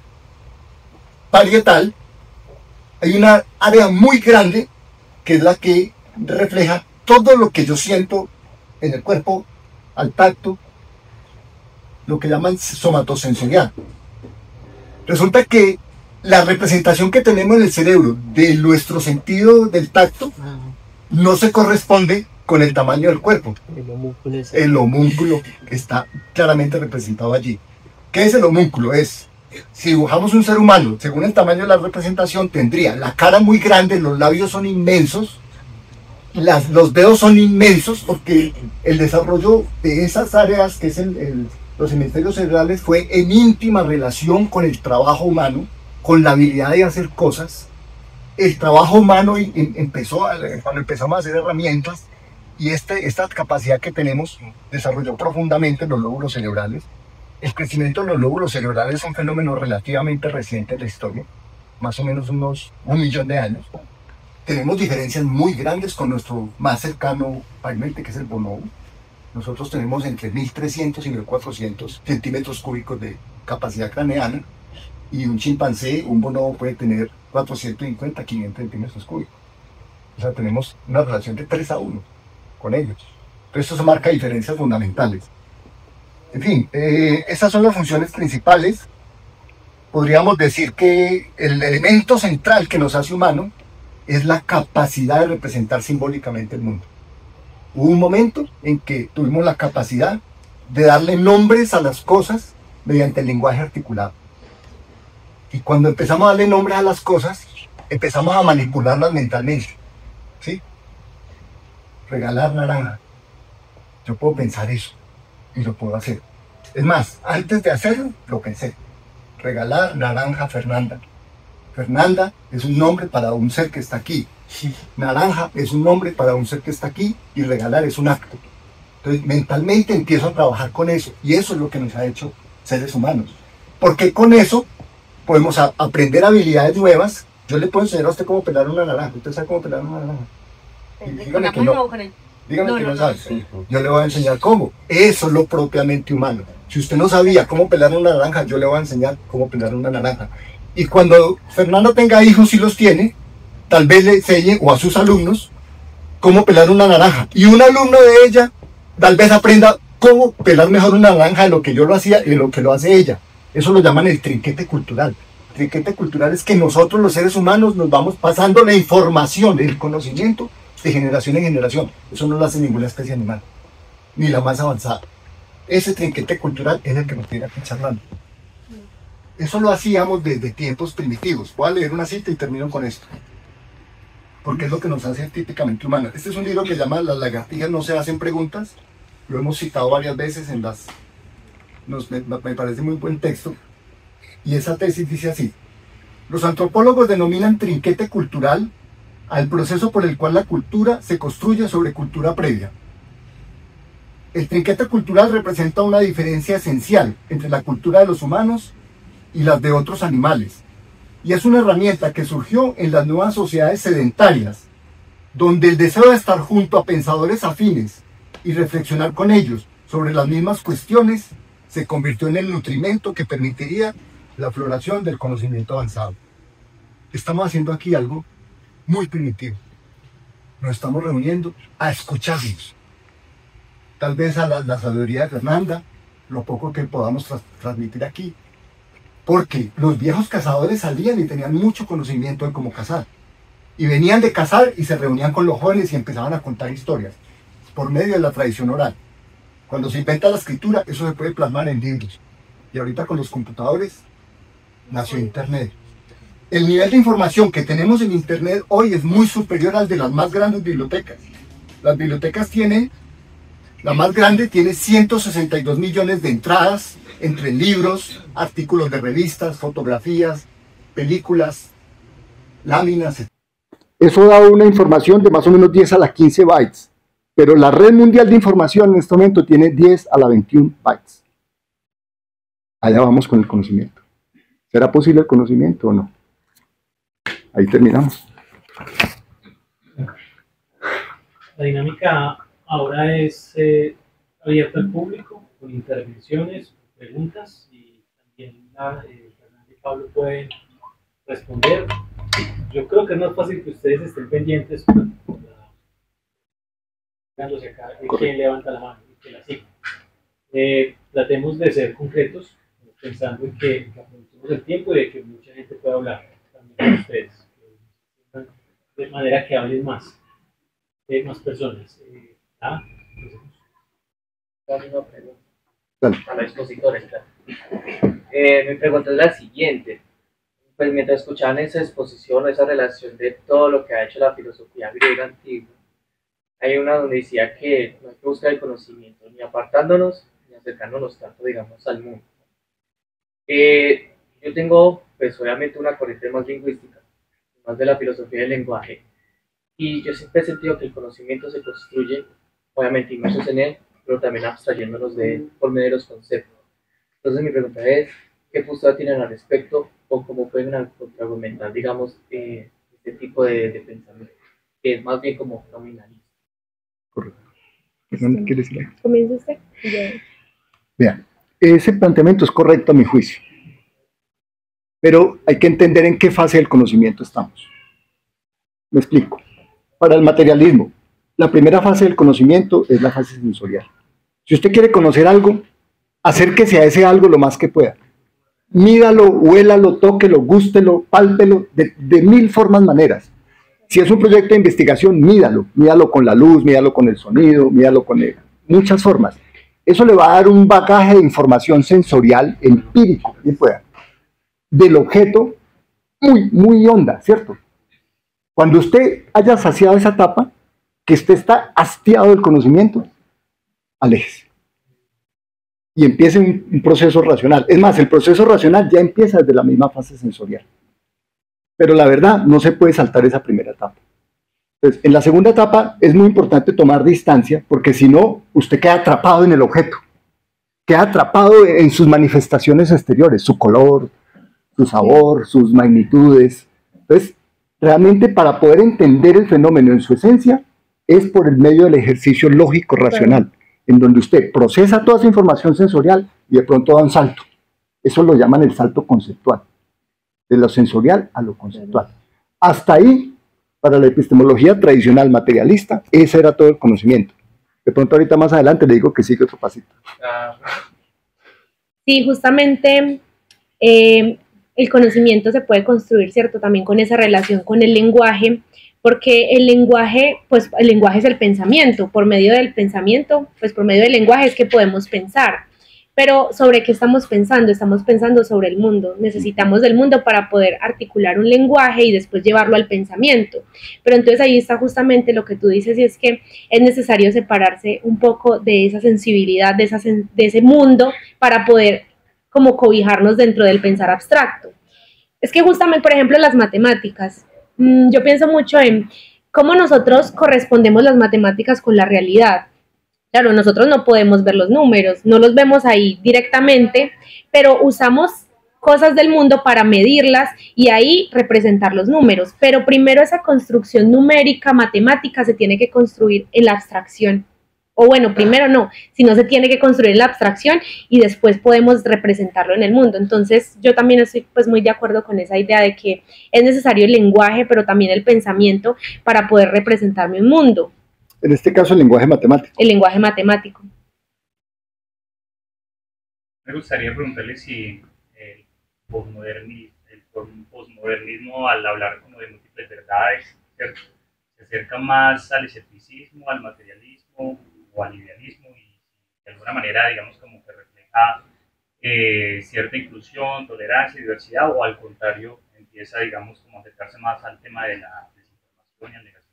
parietal hay una área muy grande que es la que refleja todo lo que yo siento en el cuerpo, al tacto, lo que llaman somatosensorial. Resulta que la representación que tenemos en el cerebro de nuestro sentido del tacto no se corresponde con el tamaño del cuerpo. El homúnculo está claramente representado allí. ¿Qué es el homúnculo? Si dibujamos un ser humano, según el tamaño de la representación, tendría la cara muy grande, los labios son inmensos, los dedos son inmensos, porque el desarrollo de esas áreas, que es los hemisferios cerebrales, fue en íntima relación con el trabajo humano, con la habilidad de hacer cosas. El trabajo humano cuando empezamos a hacer herramientas, y esta capacidad que tenemos desarrolló profundamente los lóbulos cerebrales. El crecimiento de los lóbulos cerebrales es un fenómeno relativamente reciente en la historia, más o menos unos 1 millón de años. Tenemos diferencias muy grandes con nuestro más cercano pariente, que es el bonobo. Nosotros tenemos entre 1300 y 1400 centímetros cúbicos de capacidad craneana, y un chimpancé, un bonobo, puede tener 450, 500 centímetros cúbicos. O sea, tenemos una relación de 3-1 con ellos. Entonces eso marca diferencias fundamentales. En fin, esas son las funciones principales. Podríamos decir que el elemento central que nos hace humano es la capacidad de representar simbólicamente el mundo. Hubo un momento en que tuvimos la capacidad de darle nombres a las cosas mediante el lenguaje articulado. Y cuando empezamos a darle nombres a las cosas, empezamos a manipularlas mentalmente. ¿Sí? Regalar naranja. Yo puedo pensar eso y lo puedo hacer. Es más, antes de hacerlo, lo pensé. Regalar naranja a Fernanda. Fernanda es un nombre para un ser que está aquí. Naranja es un nombre para un ser que está aquí y regalar es un acto. Entonces, mentalmente empiezo a trabajar con eso y eso es lo que nos ha hecho seres humanos. Porque con eso podemos aprender habilidades nuevas. Yo le puedo enseñar a usted cómo pelar una naranja. ¿Usted sabe cómo pelar una naranja? Dígame que no. Dígame que no sabe. Yo le voy a enseñar cómo. Eso es lo propiamente humano. Si usted no sabía cómo pelar una naranja, yo le voy a enseñar cómo pelar una naranja. Y cuando Fernando tenga hijos, si los tiene, tal vez le enseñe, o a sus alumnos, cómo pelar una naranja. Y un alumno de ella, tal vez aprenda cómo pelar mejor una naranja de lo que yo lo hacía y de lo que lo hace ella. Eso lo llaman el trinquete cultural. El trinquete cultural es que nosotros, los seres humanos, nos vamos pasando la información, el conocimiento, de generación en generación. Eso no lo hace ninguna especie animal, ni la más avanzada. Ese trinquete cultural es el que nos tiene aquí charlando. Eso lo hacíamos desde tiempos primitivos. Voy a leer una cita y termino con esto, porque es lo que nos hace típicamente humanos. Este es un libro que se llama Las lagartijas no se hacen preguntas. Lo hemos citado varias veces en las... me parece muy buen texto. Y esa tesis dice así: los antropólogos denominan trinquete cultural al proceso por el cual la cultura se construye sobre cultura previa. El trinquete cultural representa una diferencia esencial entre la cultura de los humanos y las de otros animales, y es una herramienta que surgió en las nuevas sociedades sedentarias, donde el deseo de estar junto a pensadores afines y reflexionar con ellos sobre las mismas cuestiones se convirtió en el nutrimento que permitiría la floración del conocimiento avanzado. Estamos haciendo aquí algo muy primitivo. Nos estamos reuniendo a escucharnos. Tal vez a la sabiduría de Fernanda, lo poco que podamos transmitir aquí. Porque los viejos cazadores salían y tenían mucho conocimiento de cómo cazar. Y venían de cazar y se reunían con los jóvenes y empezaban a contar historias por medio de la tradición oral. Cuando se inventa la escritura, eso se puede plasmar en libros. Y ahorita con los computadores nació Internet. El nivel de información que tenemos en Internet hoy es muy superior al de las más grandes bibliotecas. Las bibliotecas tienen, la más grande tiene 162 millones de entradas entre libros, artículos de revistas, fotografías, películas, láminas, etc. Eso da una información de más o menos 10 a la 15 bytes. Pero la red mundial de información en este momento tiene 10 a la 21 bytes. Allá vamos con el conocimiento. ¿Será posible el conocimiento o no? Ahí terminamos. La dinámica ahora es abierta al público, con intervenciones, preguntas, y también Fernanda y Pablo pueden responder. Yo creo que es más fácil que ustedes estén pendientes acá, quién levanta la mano y que la siga. Tratemos de ser concretos, pensando en que aprovechemos el tiempo y de que mucha gente pueda hablar también con ustedes, de manera que hablen más personas. Una pregunta a los expositores. Mi pregunta es la siguiente. Pues mientras escuchaban esa exposición, esa relación de todo lo que ha hecho la filosofía griega antigua, hay una donde decía que no hay que buscar el conocimiento ni apartándonos ni acercándonos tanto, digamos, al mundo. Yo tengo, pues obviamente, una corriente más lingüística, más de la filosofía del lenguaje, y yo siempre he sentido que el conocimiento se construye, obviamente, inmersos en él, pero también abstrayéndonos de él por medio de los conceptos. Entonces mi pregunta es, ¿qué postura tienen al respecto o cómo pueden argumentar, digamos, este tipo de pensamiento, que es más bien como nominalista? Correcto. ¿Qué decir? ¿Comienza usted? Vean, ese planteamiento es correcto a mi juicio, pero hay que entender en qué fase del conocimiento estamos. Me explico. Para el materialismo, la primera fase del conocimiento es la fase sensorial. Si usted quiere conocer algo, acérquese a ese algo lo más que pueda. Míralo, huélalo, tóquelo, gústelo, pálpelo, de 1000 formas, maneras. Si es un proyecto de investigación, mídalo con la luz, mídalo con el sonido, mídalo con muchas formas. Eso le va a dar un bagaje de información sensorial, empírico, bien pueda, del objeto muy honda, ¿cierto? Cuando usted haya saciado esa etapa, que usted está hastiado del conocimiento, aléjese. Y empiece un proceso racional. Es más, el proceso racional ya empieza desde la misma fase sensorial. Pero la verdad, no se puede saltar esa primera etapa. Entonces, en la segunda etapa es muy importante tomar distancia, porque si no, usted queda atrapado en el objeto. Queda atrapado en sus manifestaciones exteriores, su color, su sabor, sus magnitudes. Entonces, realmente para poder entender el fenómeno en su esencia, es por el medio del ejercicio lógico-racional, en donde usted procesa toda esa información sensorial y de pronto da un salto. Eso lo llaman el salto conceptual, de lo sensorial a lo conceptual. Hasta ahí, para la epistemología tradicional materialista, ese era todo el conocimiento. De pronto ahorita más adelante le digo que sigue otro pasito. Sí, justamente el conocimiento se puede construir, ¿cierto? También con esa relación con el lenguaje, porque el lenguaje es el pensamiento. Por medio del pensamiento, pues por medio del lenguaje es que podemos pensar. Pero ¿sobre qué estamos pensando? Estamos pensando sobre el mundo. Necesitamos del mundo para poder articular un lenguaje y después llevarlo al pensamiento. Pero entonces ahí está justamente lo que tú dices, y es que es necesario separarse un poco de esa sensibilidad, de ese mundo, para poder como cobijarnos dentro del pensar abstracto. Es que justamente, por ejemplo, las matemáticas, yo pienso mucho en cómo nosotros correspondemos las matemáticas con la realidad. Claro, nosotros no podemos ver los números, no los vemos ahí directamente, pero usamos cosas del mundo para medirlas y ahí representar los números. Pero primero esa construcción numérica, matemática, se tiene que construir en la abstracción. O bueno, primero no, sino se tiene que construir en la abstracción y después podemos representarlo en el mundo. Entonces yo también estoy pues muy de acuerdo con esa idea de que es necesario el lenguaje, pero también el pensamiento para poder representarme un mundo. En este caso, el lenguaje matemático. El lenguaje matemático. Me gustaría preguntarle si el posmodernismo, al hablar como de múltiples verdades, ¿cierto?, se acerca más al escepticismo, al materialismo o al idealismo, y de alguna manera, digamos, como que refleja cierta inclusión, tolerancia, diversidad, o al contrario, empieza, digamos, como a acercarse más al tema de la desinformación y al negacionismo.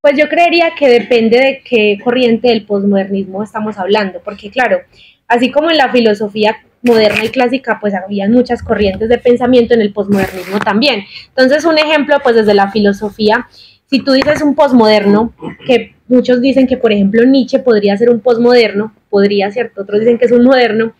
Pues yo creería que depende de qué corriente del posmodernismo estamos hablando, porque claro, así como en la filosofía moderna y clásica, pues había muchas corrientes de pensamiento, en el posmodernismo también. Entonces, un ejemplo, pues desde la filosofía, si tú dices un posmoderno, que muchos dicen que, por ejemplo, Nietzsche podría ser un posmoderno, podría, ¿cierto? Otros dicen que es un moderno.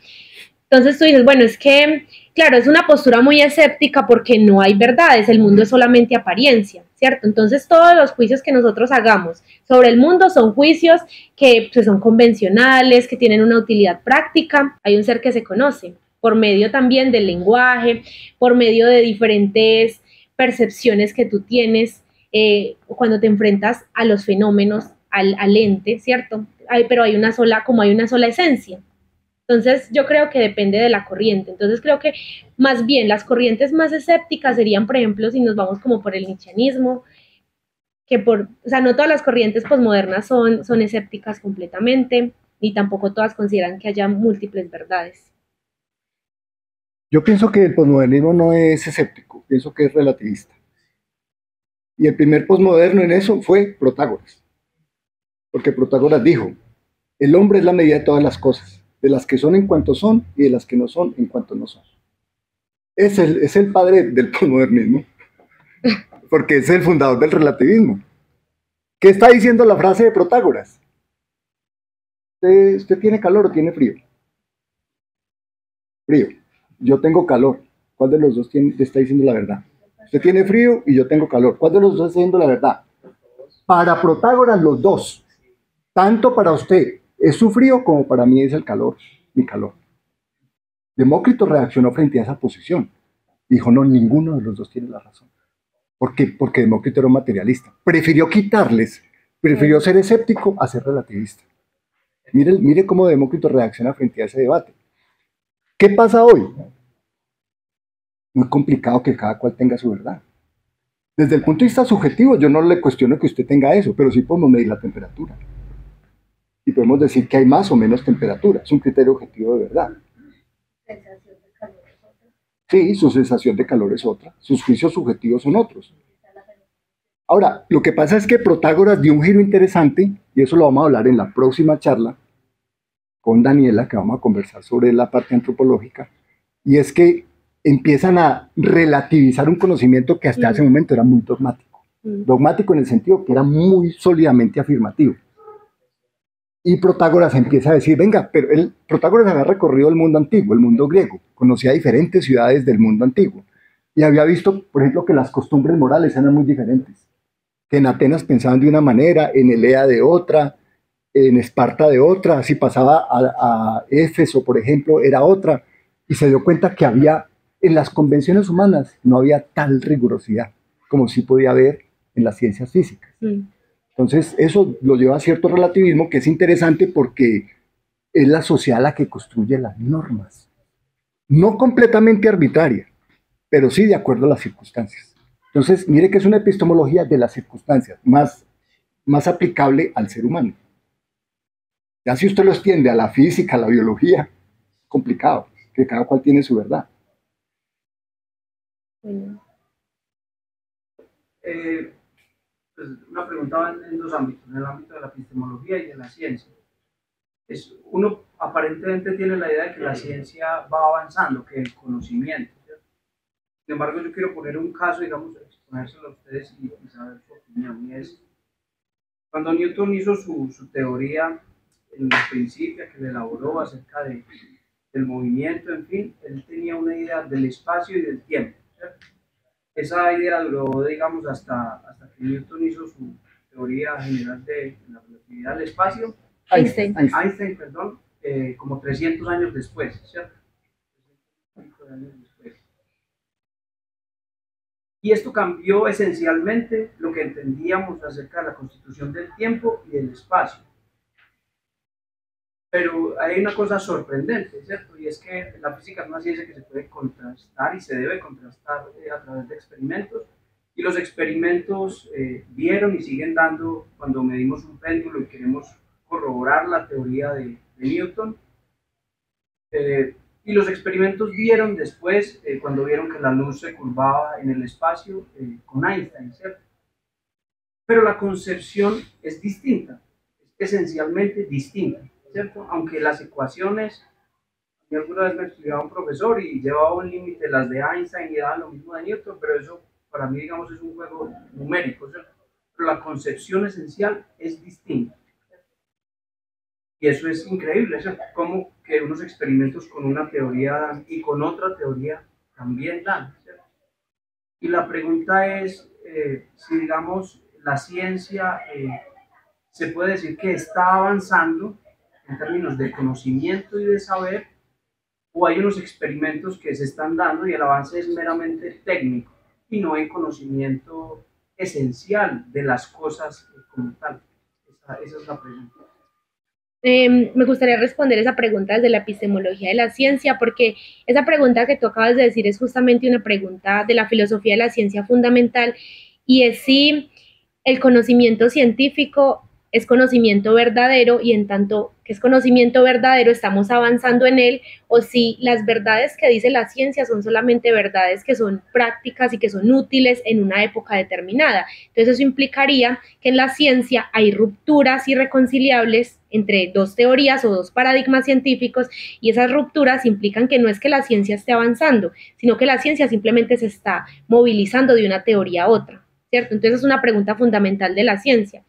Entonces tú dices, bueno, es que, claro, es una postura muy escéptica porque no hay verdades, el mundo es solamente apariencia, ¿cierto? Entonces todos los juicios que nosotros hagamos sobre el mundo son juicios que pues, son convencionales, que tienen una utilidad práctica. Hay un ser que se conoce por medio también del lenguaje, por medio de diferentes percepciones que tú tienes cuando te enfrentas a los fenómenos, al ente, ¿cierto? Pero hay una sola esencia. Entonces yo creo que depende de la corriente. Entonces creo que más bien las corrientes más escépticas serían, por ejemplo, si nos vamos como por el nietzscheanismo, o sea, no todas las corrientes posmodernas son escépticas completamente, ni tampoco todas consideran que haya múltiples verdades. Yo pienso que el posmodernismo no es escéptico, pienso que es relativista. Y el primer posmoderno en eso fue Protágoras. Porque Protágoras dijo, el hombre es la medida de todas las cosas, de las que son en cuanto son y de las que no son en cuanto no son. Es el padre del posmodernismo, porque es el fundador del relativismo. ¿Qué está diciendo la frase de Protágoras? ¿Usted tiene calor o tiene frío? Frío. Yo tengo calor. ¿Cuál de los dos te está diciendo la verdad? Usted tiene frío y yo tengo calor. ¿Cuál de los dos está diciendo la verdad? Para Protágoras, los dos. Tanto para usted es su frío como para mí es el calor, mi calor. Demócrito reaccionó frente a esa posición. Dijo, no, ninguno de los dos tiene la razón. ¿Por qué? Porque Demócrito era un materialista. Prefirió ser escéptico a ser relativista. Mire cómo Demócrito reacciona frente a ese debate. ¿Qué pasa hoy? Muy complicado que cada cual tenga su verdad. Desde el punto de vista subjetivo, yo no le cuestiono que usted tenga eso, pero sí podemos medir la temperatura. Y podemos decir que hay más o menos temperatura. Es un criterio objetivo de verdad. Sí, su sensación de calor es otra. Sus juicios subjetivos son otros. Ahora, lo que pasa es que Protágoras dio un giro interesante, y eso lo vamos a hablar en la próxima charla con Daniela, que vamos a conversar sobre la parte antropológica, y es que empiezan a relativizar un conocimiento que hasta ese momento era muy dogmático. Dogmático en el sentido que era muy sólidamente afirmativo. Y Protágoras empieza a decir, venga, pero Protágoras había recorrido el mundo antiguo, el mundo griego, conocía diferentes ciudades del mundo antiguo, y había visto, por ejemplo, que las costumbres morales eran muy diferentes, que en Atenas pensaban de una manera, en Elea de otra, en Esparta de otra, si pasaba a Éfeso, por ejemplo, era otra, y se dio cuenta que había, en las convenciones humanas, no había tal rigurosidad como sí podía haber en las ciencias físicas. Entonces, eso lo lleva a cierto relativismo que es interesante porque es la sociedad la que construye las normas. No completamente arbitraria, pero sí de acuerdo a las circunstancias. Entonces, mire que es una epistemología de las circunstancias, más aplicable al ser humano. Ya si usted lo extiende a la física, a la biología, es complicado, que cada cual tiene su verdad. Pues una pregunta en dos ámbitos, en el ámbito de la epistemología y de la ciencia. Uno aparentemente tiene la idea de que la ciencia va avanzando, que el conocimiento, ¿cierto? Sin embargo, yo quiero poner un caso, digamos, exponérselo a ustedes y saber su opinión. Y es, cuando Newton hizo su teoría en los principios que le elaboró acerca del movimiento, en fin, él tenía una idea del espacio y del tiempo, ¿cierto? Esa idea duró, digamos, hasta que Newton hizo su teoría general de la relatividad del espacio. Einstein, perdón, como 300 años después, ¿cierto? 300 años después. Y esto cambió esencialmente lo que entendíamos acerca de la constitución del tiempo y del espacio. Pero hay una cosa sorprendente, ¿cierto? Y es que la física es una ciencia que se puede contrastar y se debe contrastar a través de experimentos. Y los experimentos dieron y siguen dando cuando medimos un péndulo y queremos corroborar la teoría de Newton. Y los experimentos dieron después cuando vieron que la luz se curvaba en el espacio con Einstein, ¿cierto? Pero la concepción es distinta, es esencialmente distinta, ¿cierto? Aunque las ecuaciones, alguna vez me explicaba un profesor y llevaba un límite las de Einstein y daba lo mismo de Newton, pero eso para mí, digamos, es un juego numérico, ¿cierto? Pero la concepción esencial es distinta. Y eso es increíble, ¿cierto? Como que unos experimentos con una teoría dan y con otra teoría también dan, ¿cierto? Y la pregunta es si, digamos, la ciencia se puede decir que está avanzando en términos de conocimiento y de saber, o hay unos experimentos que se están dando y el avance es meramente técnico y no hay conocimiento esencial de las cosas como tal. Esa es la pregunta. Me gustaría responder esa pregunta desde la epistemología de la ciencia, porque esa pregunta que tú acabas de decir es justamente una pregunta de la filosofía de la ciencia fundamental, y es si el conocimiento científico es conocimiento verdadero, y en tanto que es conocimiento verdadero estamos avanzando en él, o si las verdades que dice la ciencia son solamente verdades que son prácticas y que son útiles en una época determinada. Entonces eso implicaría que en la ciencia hay rupturas irreconciliables entre dos teorías o dos paradigmas científicos, y esas rupturas implican que no es que la ciencia esté avanzando, sino que la ciencia simplemente se está movilizando de una teoría a otra, ¿cierto? Entonces es una pregunta fundamental de la ciencia.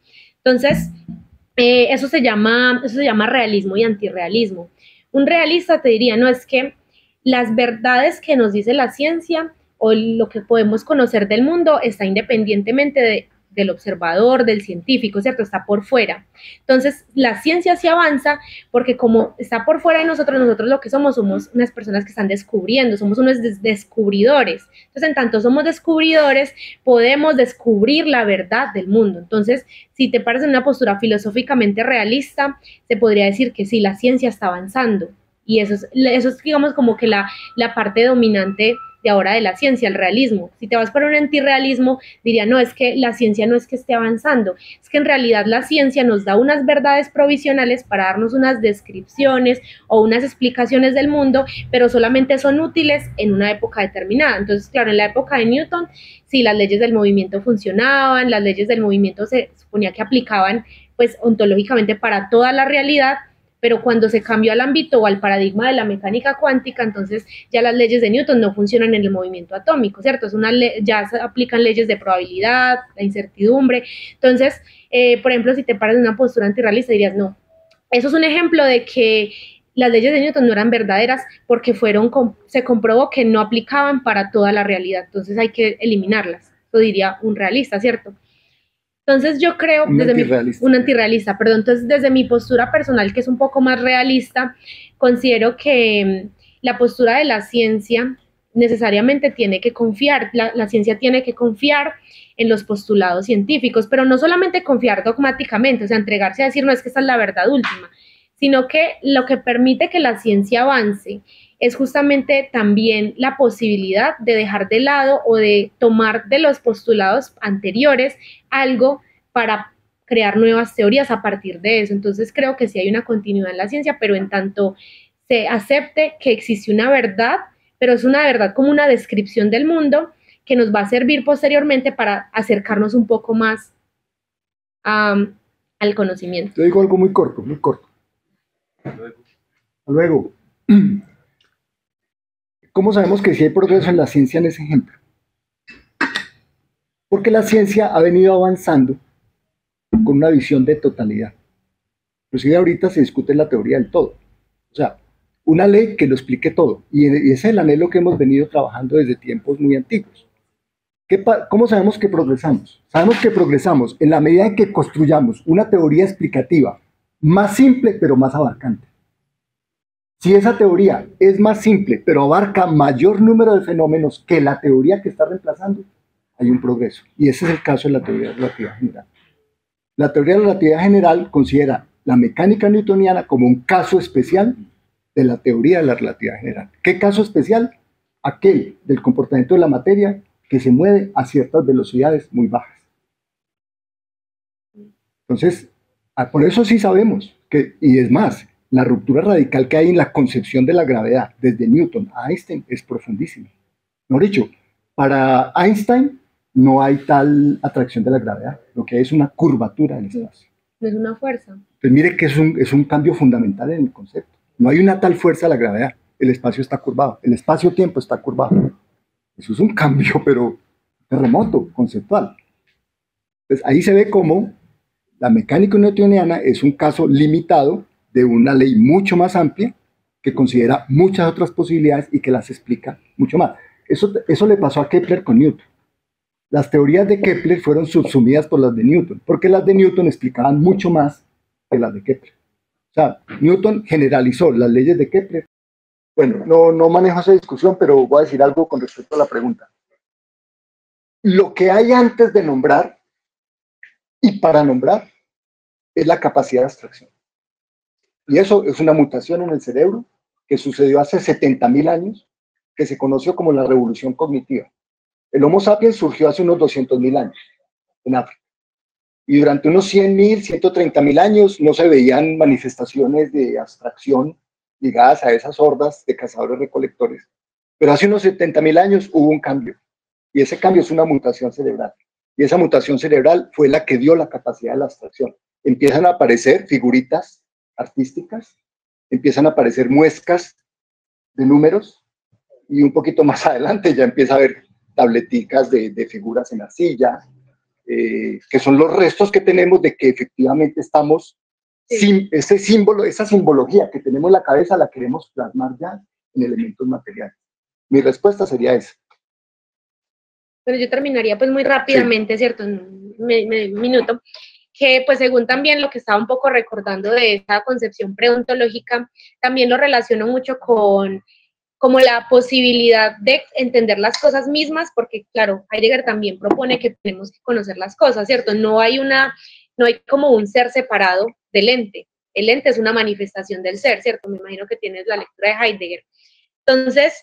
Entonces, eso se llama realismo y antirrealismo. Un realista te diría, no, es que las verdades que nos dice la ciencia o lo que podemos conocer del mundo está independientemente del observador, del científico, ¿cierto? Está por fuera. Entonces, la ciencia sí avanza porque como está por fuera de nosotros lo que somos unas personas que están descubriendo, somos unos descubridores. Entonces, en tanto somos descubridores, podemos descubrir la verdad del mundo. Entonces, si te paras en una postura filosóficamente realista, se podría decir que sí, la ciencia está avanzando. Y eso es digamos, como que la parte dominante de ahora de la ciencia, el realismo. Si te vas por un antirrealismo, diría, no, es que la ciencia no es que esté avanzando, es que en realidad la ciencia nos da unas verdades provisionales para darnos unas descripciones o unas explicaciones del mundo, pero solamente son útiles en una época determinada. Entonces, claro, en la época de Newton, sí, las leyes del movimiento funcionaban, las leyes del movimiento se suponía que aplicaban, pues, ontológicamente para toda la realidad, pero cuando se cambió al ámbito o al paradigma de la mecánica cuántica, entonces ya las leyes de Newton no funcionan en el movimiento atómico, ¿cierto? Ya se aplican leyes de probabilidad, la incertidumbre. Entonces, por ejemplo, si te paras en una postura antirrealista, dirías, no, eso es un ejemplo de que las leyes de Newton no eran verdaderas porque se comprobó que no aplicaban para toda la realidad, entonces hay que eliminarlas. Eso diría un realista, ¿cierto? Entonces yo creo, un antirrealista, perdón, entonces desde mi postura personal, que es un poco más realista, considero que la postura de la ciencia necesariamente tiene que confiar, la ciencia tiene que confiar en los postulados científicos, pero no solamente confiar dogmáticamente, o sea, entregarse a decir, no, es que esta es la verdad última, sino que lo que permite que la ciencia avance es justamente también la posibilidad de dejar de lado o de tomar de los postulados anteriores algo para crear nuevas teorías a partir de eso. Entonces creo que sí hay una continuidad en la ciencia, pero en tanto se acepte que existe una verdad, pero es una verdad como una descripción del mundo que nos va a servir posteriormente para acercarnos un poco más al conocimiento. Yo digo algo muy corto, muy corto. Luego. ¿Cómo sabemos que sí hay progreso en la ciencia en ese ejemplo? Porque la ciencia ha venido avanzando con una visión de totalidad. Inclusive ahorita se discute la teoría del todo. O sea, una ley que lo explique todo. Y ese es el anhelo que hemos venido trabajando desde tiempos muy antiguos. ¿Cómo sabemos que progresamos? Sabemos que progresamos en la medida en que construyamos una teoría explicativa más simple pero más abarcante. Si esa teoría es más simple, pero abarca mayor número de fenómenos que la teoría que está reemplazando, hay un progreso. Y ese es el caso de la teoría de la relatividad general. La teoría de la relatividad general considera la mecánica newtoniana como un caso especial de la teoría de la relatividad general. ¿Qué caso especial? Aquel del comportamiento de la materia que se mueve a ciertas velocidades muy bajas. Entonces, por eso sí sabemos que, y es más, la ruptura radical que hay en la concepción de la gravedad desde Newton a Einstein es profundísima. Mejor dicho, para Einstein no hay tal atracción de la gravedad, lo que hay es una curvatura del espacio. No es una fuerza. Entonces mire que es un cambio fundamental en el concepto. No hay una tal fuerza de la gravedad, el espacio está curvado, el espacio-tiempo está curvado. Eso es un cambio, pero remoto, conceptual. Entonces ahí se ve cómo la mecánica newtoniana es un caso limitado de una ley mucho más amplia que considera muchas otras posibilidades y que las explica mucho más. Eso le pasó a Kepler con Newton. Las teorías de Kepler fueron subsumidas por las de Newton, porque las de Newton explicaban mucho más que las de Kepler. O sea, Newton generalizó las leyes de Kepler. Bueno, no manejo esa discusión, pero voy a decir algo con respecto a la pregunta. Lo que hay antes de nombrar y para nombrar es la capacidad de abstracción. Y eso es una mutación en el cerebro que sucedió hace 70.000 años, que se conoció como la revolución cognitiva. El Homo sapiens surgió hace unos 200.000 años en África. Y durante unos 100.000, 130.000 años no se veían manifestaciones de abstracción ligadas a esas hordas de cazadores-recolectores. Pero hace unos 70.000 años hubo un cambio. Y ese cambio es una mutación cerebral. Y esa mutación cerebral fue la que dio la capacidad de la abstracción. Empiezan a aparecer figuritas artísticas, empiezan a aparecer muescas de números, y un poquito más adelante ya empieza a haber tableticas de figuras en la silla, que son los restos que tenemos de que efectivamente estamos, ese símbolo, esa simbología que tenemos en la cabeza la queremos plasmar ya en elementos materiales. Mi respuesta sería esa. Pero yo terminaría pues muy rápidamente, ¿cierto? En un minuto. Que pues según también lo que estaba un poco recordando de esa concepción preontológica, también lo relaciono mucho con como la posibilidad de entender las cosas mismas, porque claro, Heidegger también propone que tenemos que conocer las cosas, ¿cierto? No hay como un ser separado del ente. El ente es una manifestación del ser, ¿cierto? Me imagino que tienes la lectura de Heidegger. Entonces,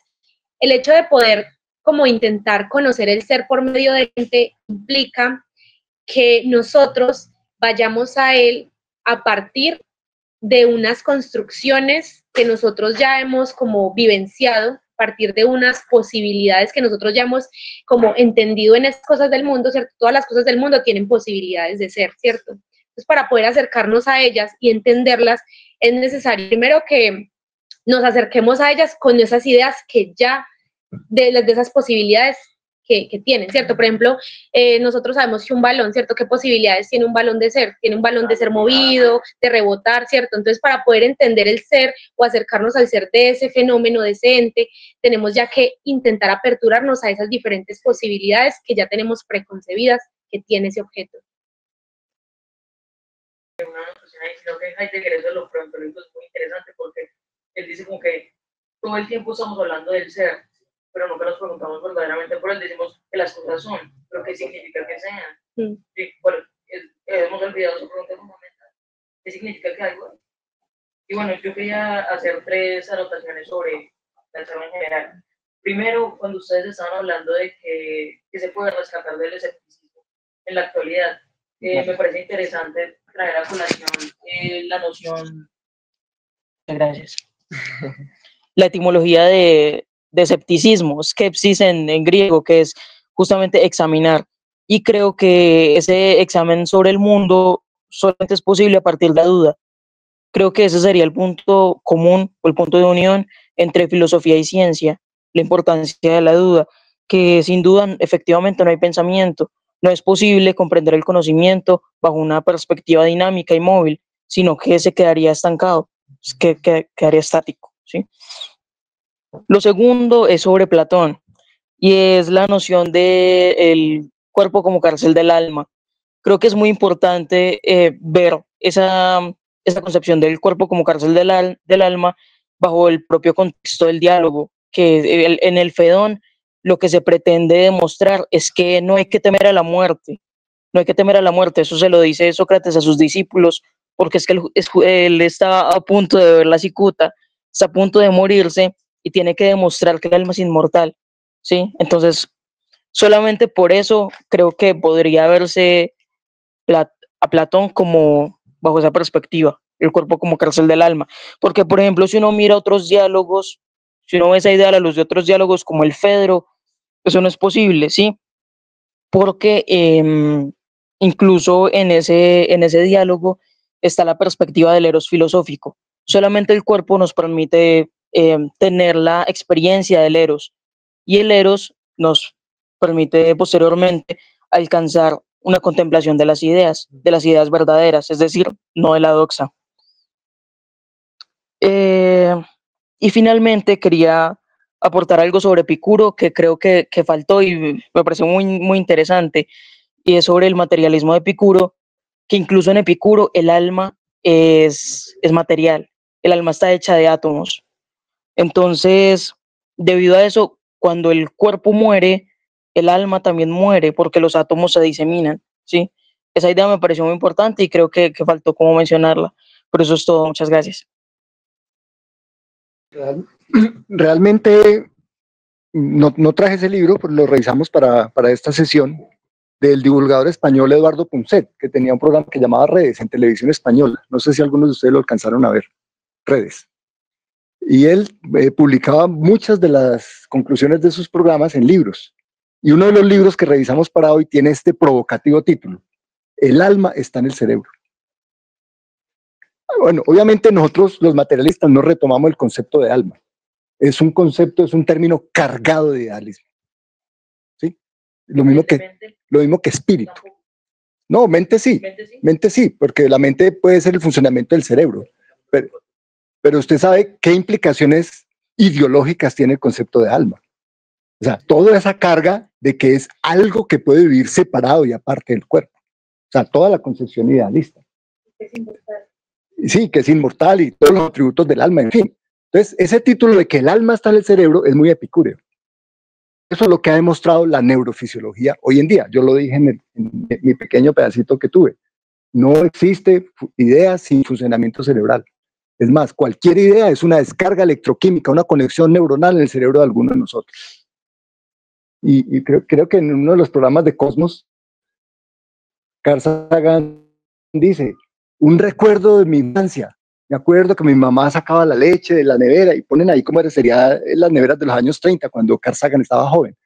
el hecho de poder como intentar conocer el ser por medio de mente implica que nosotros vayamos a él a partir de unas construcciones que nosotros ya hemos como vivenciado, a partir de unas posibilidades que nosotros ya hemos como entendido en estas cosas del mundo, ¿cierto? Todas las cosas del mundo tienen posibilidades de ser, ¿cierto? Entonces, para poder acercarnos a ellas y entenderlas, es necesario primero que nos acerquemos a ellas con esas ideas que ya, de esas posibilidades que tienen, ¿cierto? Por ejemplo, nosotros sabemos que un balón, ¿cierto? ¿Qué posibilidades tiene un balón de ser? Tiene un balón de ser movido, de rebotar, ¿cierto? Entonces, para poder entender el ser o acercarnos al ser de ese fenómeno, de ese ente, tenemos ya que intentar aperturarnos a esas diferentes posibilidades que ya tenemos preconcebidas que tiene ese objeto. Una anotación ahí, sino que Heidegger eso lo pronto es muy interesante porque él dice como que todo el tiempo estamos hablando del ser, pero nunca nos preguntamos verdaderamente por él, decimos que las cosas son, pero ¿qué significa que sean? Sí, bueno, hemos olvidado su pregunta fundamental. ¿Qué significa que algo? Y bueno, yo quería hacer 3 anotaciones sobre el ser en general. Primero, cuando ustedes estaban hablando de que se puede rescatar del escepticismo en la actualidad, me parece interesante traer a colación la noción. Gracias. La etimología de escepticismo, skepsis en griego, que es justamente examinar. Y creo que ese examen sobre el mundo solamente es posible a partir de la duda. Creo que ese sería el punto común o el punto de unión entre filosofía y ciencia, la importancia de la duda, que sin duda efectivamente no hay pensamiento, no es posible comprender el conocimiento bajo una perspectiva dinámica y móvil, sino que se quedaría estancado, quedaría estático, ¿sí? Lo segundo es sobre Platón y es la noción de el cuerpo como cárcel del alma. Creo que es muy importante ver esa concepción del cuerpo como cárcel del alma bajo el propio contexto del diálogo, que en el Fedón lo que se pretende demostrar es que no hay que temer a la muerte, no hay que temer a la muerte, eso se lo dice Sócrates a sus discípulos, porque es que él está a punto de ver la cicuta, está a punto de morirse y tiene que demostrar que el alma es inmortal, ¿sí? Entonces, solamente por eso creo que podría verse a Platón como bajo esa perspectiva, el cuerpo como cárcel del alma. Porque, por ejemplo, si uno mira otros diálogos, si uno ve esa idea a la luz de otros diálogos como el Fedro, eso no es posible, ¿sí? Porque incluso en ese diálogo está la perspectiva del eros filosófico. Solamente el cuerpo nos permite tener la experiencia del eros, y el eros nos permite posteriormente alcanzar una contemplación de las ideas verdaderas, es decir, no de la doxa. Y finalmente quería aportar algo sobre Epicuro que creo que faltó y me pareció muy, muy interesante, y es sobre el materialismo de Epicuro, que incluso en Epicuro el alma es material, el alma está hecha de átomos. Entonces, debido a eso, cuando el cuerpo muere, el alma también muere porque los átomos se diseminan, ¿sí? Esa idea me pareció muy importante y creo que faltó como mencionarla. Por eso es todo. Muchas gracias. Realmente no traje ese libro, pero lo revisamos para esta sesión, del divulgador español Eduardo Punset, que tenía un programa que llamaba Redes en televisión española. No sé si algunos de ustedes lo alcanzaron a ver, Redes. Y él publicaba muchas de las conclusiones de sus programas en libros. Y uno de los libros que revisamos para hoy tiene este provocativo título: El alma está en el cerebro. Bueno, obviamente nosotros los materialistas no retomamos el concepto de alma. Es un concepto, es un término cargado de idealismo. ¿Sí? Lo mismo que espíritu. No, mente sí. Mente sí, porque la mente puede ser el funcionamiento del cerebro. Pero usted sabe qué implicaciones ideológicas tiene el concepto de alma. O sea, toda esa carga de que es algo que puede vivir separado y aparte del cuerpo. O sea, toda la concepción idealista. Es inmortal. Sí, que es inmortal y todos los atributos del alma, en fin. Entonces, ese título de que el alma está en el cerebro es muy epicúreo. Eso es lo que ha demostrado la neurofisiología hoy en día. Yo lo dije en mi pequeño pedacito que tuve. No existe idea sin funcionamiento cerebral. Es más, cualquier idea es una descarga electroquímica, una conexión neuronal en el cerebro de alguno de nosotros. Y creo que en uno de los programas de Cosmos, Carl Sagan dice, un recuerdo de mi infancia. Me acuerdo que mi mamá sacaba la leche de la nevera y ponen ahí como sería las neveras de los años 30, cuando Carl Sagan estaba joven.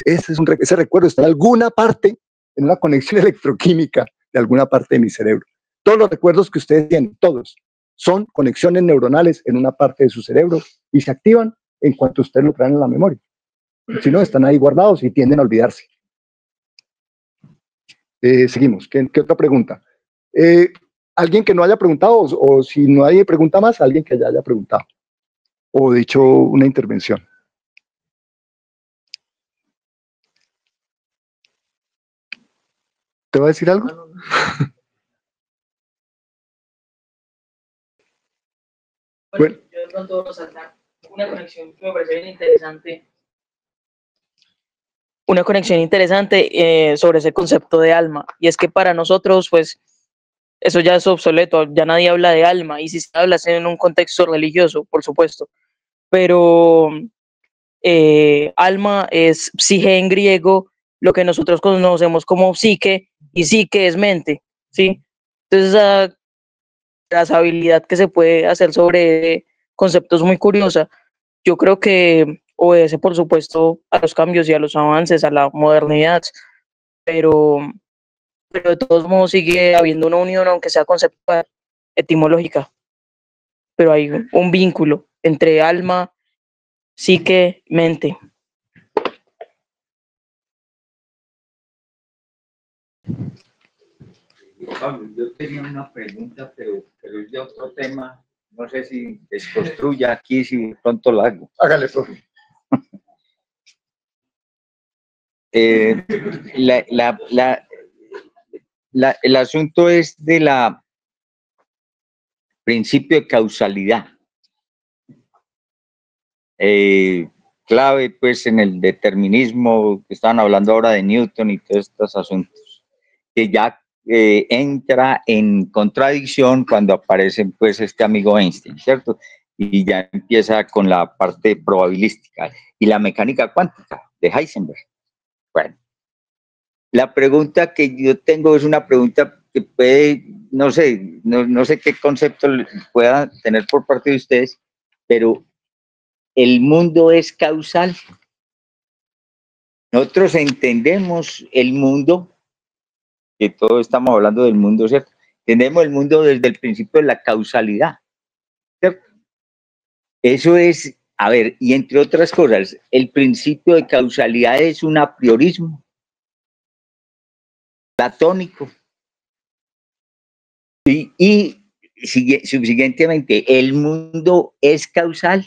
Ese recuerdo está en alguna parte, en una conexión electroquímica de alguna parte de mi cerebro. Todos los recuerdos que ustedes tienen, todos, son conexiones neuronales en una parte de su cerebro y se activan en cuanto ustedes lo traen en la memoria. Si no, están ahí guardados y tienden a olvidarse. Seguimos. ¿Qué otra pregunta? ¿Alguien que no haya preguntado o si no hay pregunta más, alguien que ya haya preguntado o dicho una intervención? ¿Te va a decir algo? No. Bueno, yo de pronto resaltar una conexión que me parece bien interesante. Una conexión interesante sobre ese concepto de alma, y es que para nosotros, pues, eso ya es obsoleto, ya nadie habla de alma, y si se habla es en un contexto religioso, por supuesto, pero alma es psique en griego, lo que nosotros conocemos como psique, y psique es mente, ¿sí? Entonces esa trazabilidad que se puede hacer sobre conceptos muy curiosa, yo creo que obedece, por supuesto, a los cambios y a los avances, a la modernidad, pero de todos modos sigue habiendo una unión, aunque sea conceptual, etimológica, pero hay un vínculo entre alma, psique, mente. Pablo, yo tenía una pregunta, pero es de otro tema. No sé si desconstruya aquí, si de pronto la hago. Hágale, profe. El asunto es de la principio de causalidad. Clave, pues, en el determinismo, que estaban hablando ahora de Newton y todos estos asuntos, que ya entra en contradicción cuando aparece, pues, este amigo Einstein, ¿cierto? Y ya empieza con la parte probabilística y la mecánica cuántica de Heisenberg. Bueno, la pregunta que yo tengo es una pregunta que puede, no sé qué concepto pueda tener por parte de ustedes, pero ¿el mundo es causal? Nosotros entendemos el mundo, que todos estamos hablando del mundo, ¿cierto? Entendemos el mundo desde el principio de la causalidad, ¿cierto? Eso es, a ver, y entre otras cosas, el principio de causalidad es un apriorismo platónico. Y subsiguientemente, ¿el mundo es causal?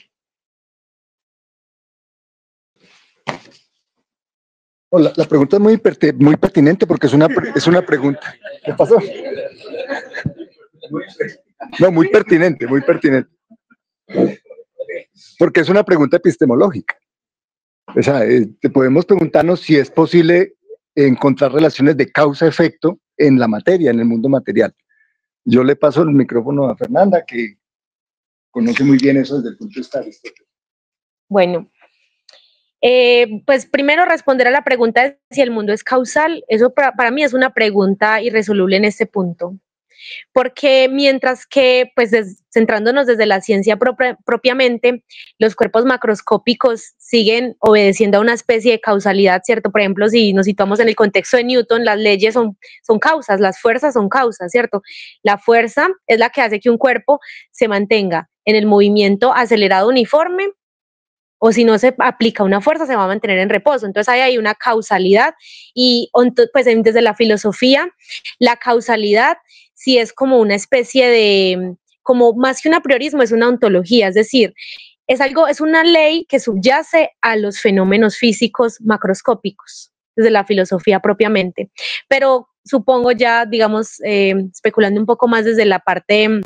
La pregunta es muy pertinente porque es una pregunta. ¿Qué pasó? No, muy pertinente, muy pertinente. Porque es una pregunta epistemológica. O sea, podemos preguntarnos si es posible encontrar relaciones de causa-efecto en la materia, en el mundo material. Yo le paso el micrófono a Fernanda, que conoce muy bien eso desde el punto de vista de Aristóteles. Bueno, pues primero responder a la pregunta de si el mundo es causal. Eso para mí es una pregunta irresoluble en este punto. Porque mientras que, pues centrándonos desde la ciencia propiamente, los cuerpos macroscópicos siguen obedeciendo a una especie de causalidad, ¿cierto? Por ejemplo, si nos situamos en el contexto de Newton, las leyes son causas, las fuerzas son causas, ¿cierto? La fuerza es la que hace que un cuerpo se mantenga en el movimiento acelerado uniforme, o si no se aplica una fuerza, se va a mantener en reposo. Entonces hay una causalidad y pues desde la filosofía, la causalidad sí es como una especie de, como más que un apriorismo, es una ontología, es decir, es una ley que subyace a los fenómenos físicos macroscópicos, desde la filosofía propiamente. Pero supongo ya, digamos, especulando un poco más desde la parte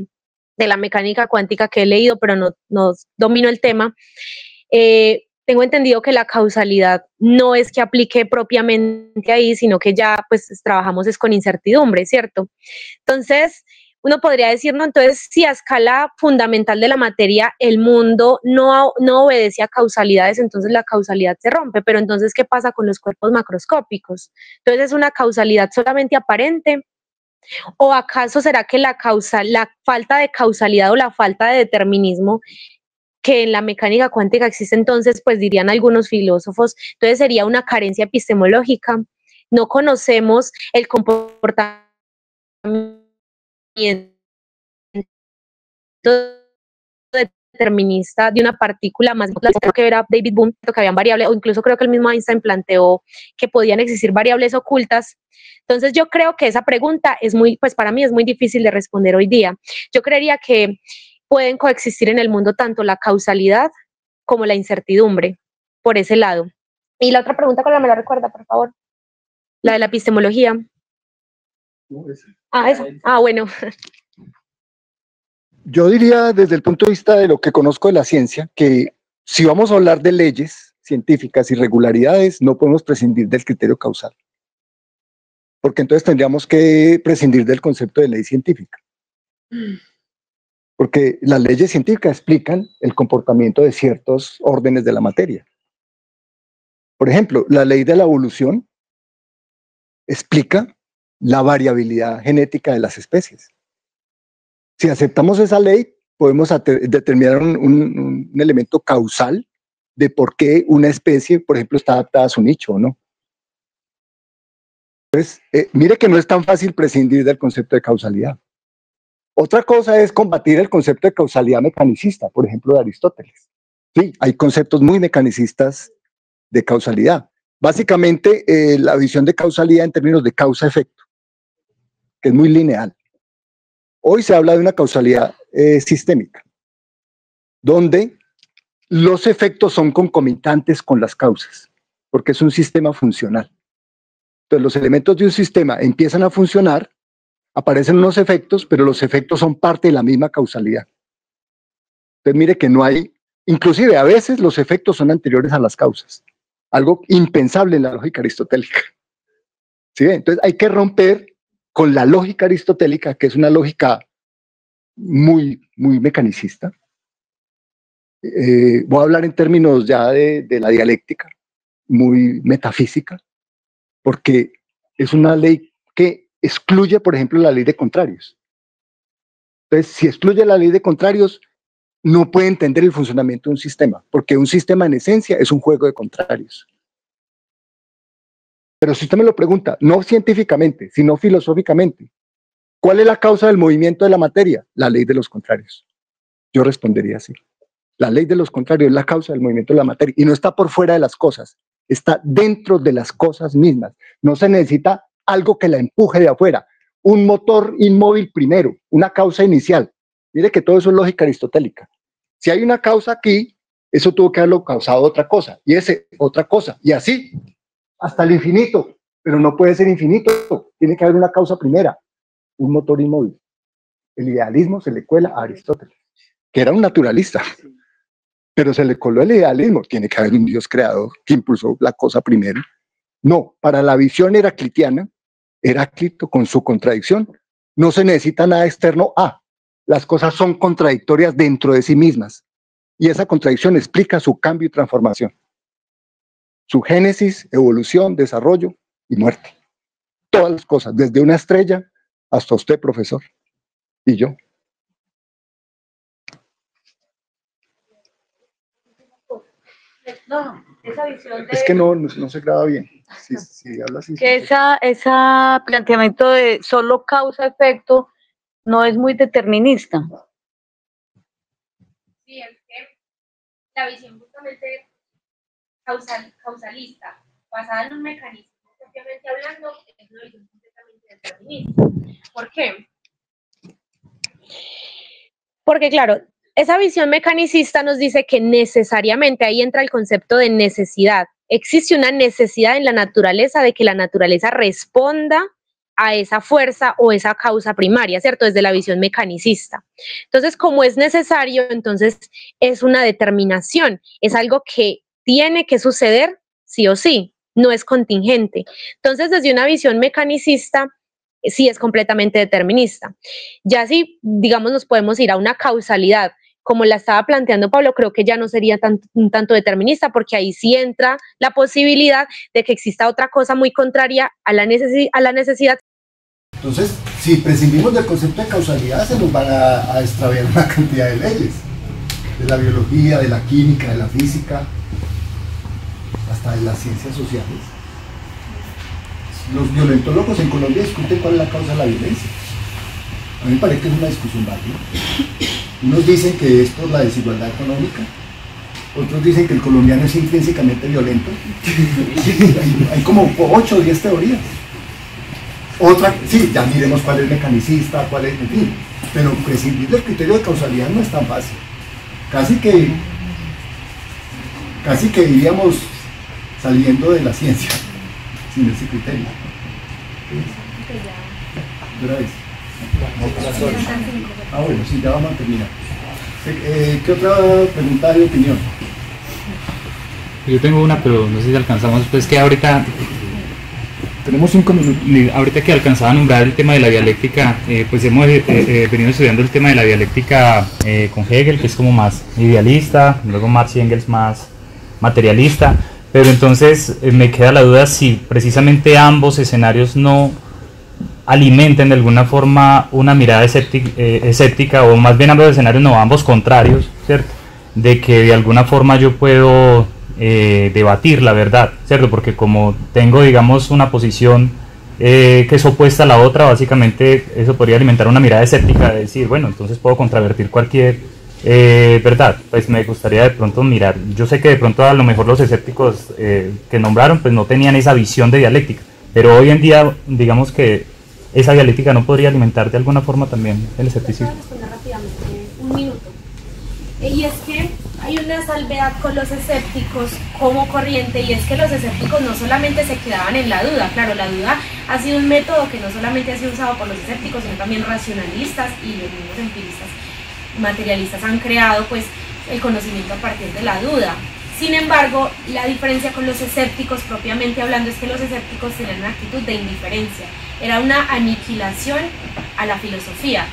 de la mecánica cuántica que he leído, pero no domino el tema, tengo entendido que la causalidad no es que aplique propiamente ahí, sino que ya pues trabajamos es con incertidumbre, ¿cierto? Entonces, uno podría decir, no, entonces si a escala fundamental de la materia el mundo no obedece a causalidades, entonces la causalidad se rompe, pero entonces, ¿qué pasa con los cuerpos macroscópicos? Entonces, ¿es una causalidad solamente aparente? ¿O acaso será que la falta de causalidad o la falta de determinismo que en la mecánica cuántica existe, entonces, pues dirían algunos filósofos, entonces sería una carencia epistemológica? No conocemos el comportamiento determinista de una partícula más que era David Bohm, que habían variables, o incluso creo que el mismo Einstein planteó que podían existir variables ocultas. Entonces yo creo que esa pregunta es muy, pues para mí es muy difícil de responder hoy día. Yo creería que pueden coexistir en el mundo tanto la causalidad como la incertidumbre, por ese lado. Y la otra pregunta, ¿cuál me la recuerda, por favor? La de la epistemología. Esa. Bueno. Yo diría desde el punto de vista de lo que conozco de la ciencia, que si vamos a hablar de leyes científicas y regularidades, no podemos prescindir del criterio causal. Porque entonces tendríamos que prescindir del concepto de ley científica. Porque las leyes científicas explican el comportamiento de ciertos órdenes de la materia. Por ejemplo, la ley de la evolución explica la variabilidad genética de las especies. Si aceptamos esa ley, podemos determinar un elemento causal de por qué una especie, por ejemplo, está adaptada a su nicho o no. Entonces, mire que no es tan fácil prescindir del concepto de causalidad. Otra cosa es combatir el concepto de causalidad mecanicista, por ejemplo, de Aristóteles. Sí, hay conceptos muy mecanicistas de causalidad. Básicamente, la visión de causalidad en términos de causa-efecto, que es muy lineal. Hoy se habla de una causalidad sistémica, donde los efectos son concomitantes con las causas, porque es un sistema funcional. Entonces, los elementos de un sistema empiezan a funcionar, aparecen unos efectos, pero los efectos son parte de la misma causalidad. Entonces, mire que no hay, inclusive a veces los efectos son anteriores a las causas, algo impensable en la lógica aristotélica. ¿Sí? Entonces, hay que romper con la lógica aristotélica, que es una lógica muy mecanicista. Voy a hablar en términos ya de la dialéctica, muy metafísica, porque es una ley que excluye, por ejemplo, la ley de contrarios. Entonces, si excluye la ley de contrarios, no puede entender el funcionamiento de un sistema, porque un sistema en esencia es un juego de contrarios. Pero si usted me lo pregunta, no científicamente, sino filosóficamente, ¿cuál es la causa del movimiento de la materia? La ley de los contrarios. Yo respondería así. La ley de los contrarios es la causa del movimiento de la materia y no está por fuera de las cosas, está dentro de las cosas mismas. No se necesita algo que la empuje de afuera. Un motor inmóvil primero, una causa inicial. Mire que todo eso es lógica aristotélica. Si hay una causa aquí, eso tuvo que haberlo causado otra cosa, y ese otra cosa, y así, hasta el infinito, pero no puede ser infinito, tiene que haber una causa primera, un motor inmóvil. El idealismo se le cuela a Aristóteles, que era un naturalista, pero se le coló el idealismo, tiene que haber un Dios creador que impulsó la cosa primero. No, para la visión heraclitiana, Heráclito con su contradicción, no se necesita nada externo a, las cosas son contradictorias dentro de sí mismas, y esa contradicción explica su cambio y transformación. Su génesis, evolución, desarrollo y muerte. Todas las cosas, desde una estrella hasta usted, profesor, y yo. No, esa visión de... Es que no se graba bien. Si habla así. Que ese planteamiento de solo causa-efecto no es muy determinista. Sí, es que la visión justamente causalista, basada en un mecanismo, propiamente hablando, es una visión completamente determinista. ¿Por qué? Porque, claro, esa visión mecanicista nos dice que necesariamente, ahí entra el concepto de necesidad. Existe una necesidad en la naturaleza de que la naturaleza responda a esa fuerza o esa causa primaria, ¿cierto? Desde la visión mecanicista. Entonces, como es necesario, entonces es una determinación, es algo que tiene que suceder sí o sí, no es contingente. Entonces, desde una visión mecanicista, sí es completamente determinista. Ya si, digamos, nos podemos ir a una causalidad, como la estaba planteando Pablo, creo que ya no sería un tanto determinista, porque ahí sí entra la posibilidad de que exista otra cosa muy contraria a la necesidad. Entonces, si prescindimos del concepto de causalidad, se nos van a extraviar una cantidad de leyes, de la biología, de la química, de la física, hasta de las ciencias sociales. Los violentólogos en Colombia discuten cuál es la causa de la violencia. A mí me parece que es una discusión válida. Unos dicen que es por la desigualdad económica, otros dicen que el colombiano es intrínsecamente violento. Hay como 8 o 10 teorías. Otra, sí, ya miremos cuál es el mecanicista, cuál es, en fin, pero prescindir del criterio de causalidad no es tan fácil. Casi que iríamos saliendo de la ciencia sin ese criterio. ¿Otra vez? Bueno, sí, ya vamos a terminar. ¿Qué otra pregunta de opinión? Yo tengo una, pero no sé si alcanzamos, pues que ahorita tenemos 5 minutos. Ahorita que alcanzaba a nombrar el tema de la dialéctica, pues hemos venido estudiando el tema de la dialéctica con Hegel, que es como más idealista, luego Marx y Engels más materialista, pero entonces me queda la duda si precisamente ambos escenarios no alimentan de alguna forma una mirada escéptica, o más bien ambos escenarios, no, ambos contrarios, ¿cierto? De que de alguna forma yo puedo debatir la verdad, ¿cierto? Porque como tengo, digamos, una posición que es opuesta a la otra, básicamente eso podría alimentar una mirada escéptica de decir, bueno, entonces puedo contravertir cualquier verdad. Pues me gustaría de pronto mirar, yo sé que de pronto a lo mejor los escépticos que nombraron pues no tenían esa visión de dialéctica, pero hoy en día digamos que esa dialéctica no podría alimentar de alguna forma también el escepticismo. Voy a responder rápidamente, un minuto. Y es que hay una salvedad con los escépticos como corriente, y es que los escépticos no solamente se quedaban en la duda. Claro, la duda ha sido un método que no solamente ha sido usado por los escépticos, sino también racionalistas y los mismos empiristas materialistas han creado pues el conocimiento a partir de la duda. Sin embargo, la diferencia con los escépticos propiamente hablando es que los escépticos tenían una actitud de indiferencia, era una aniquilación a la filosofía.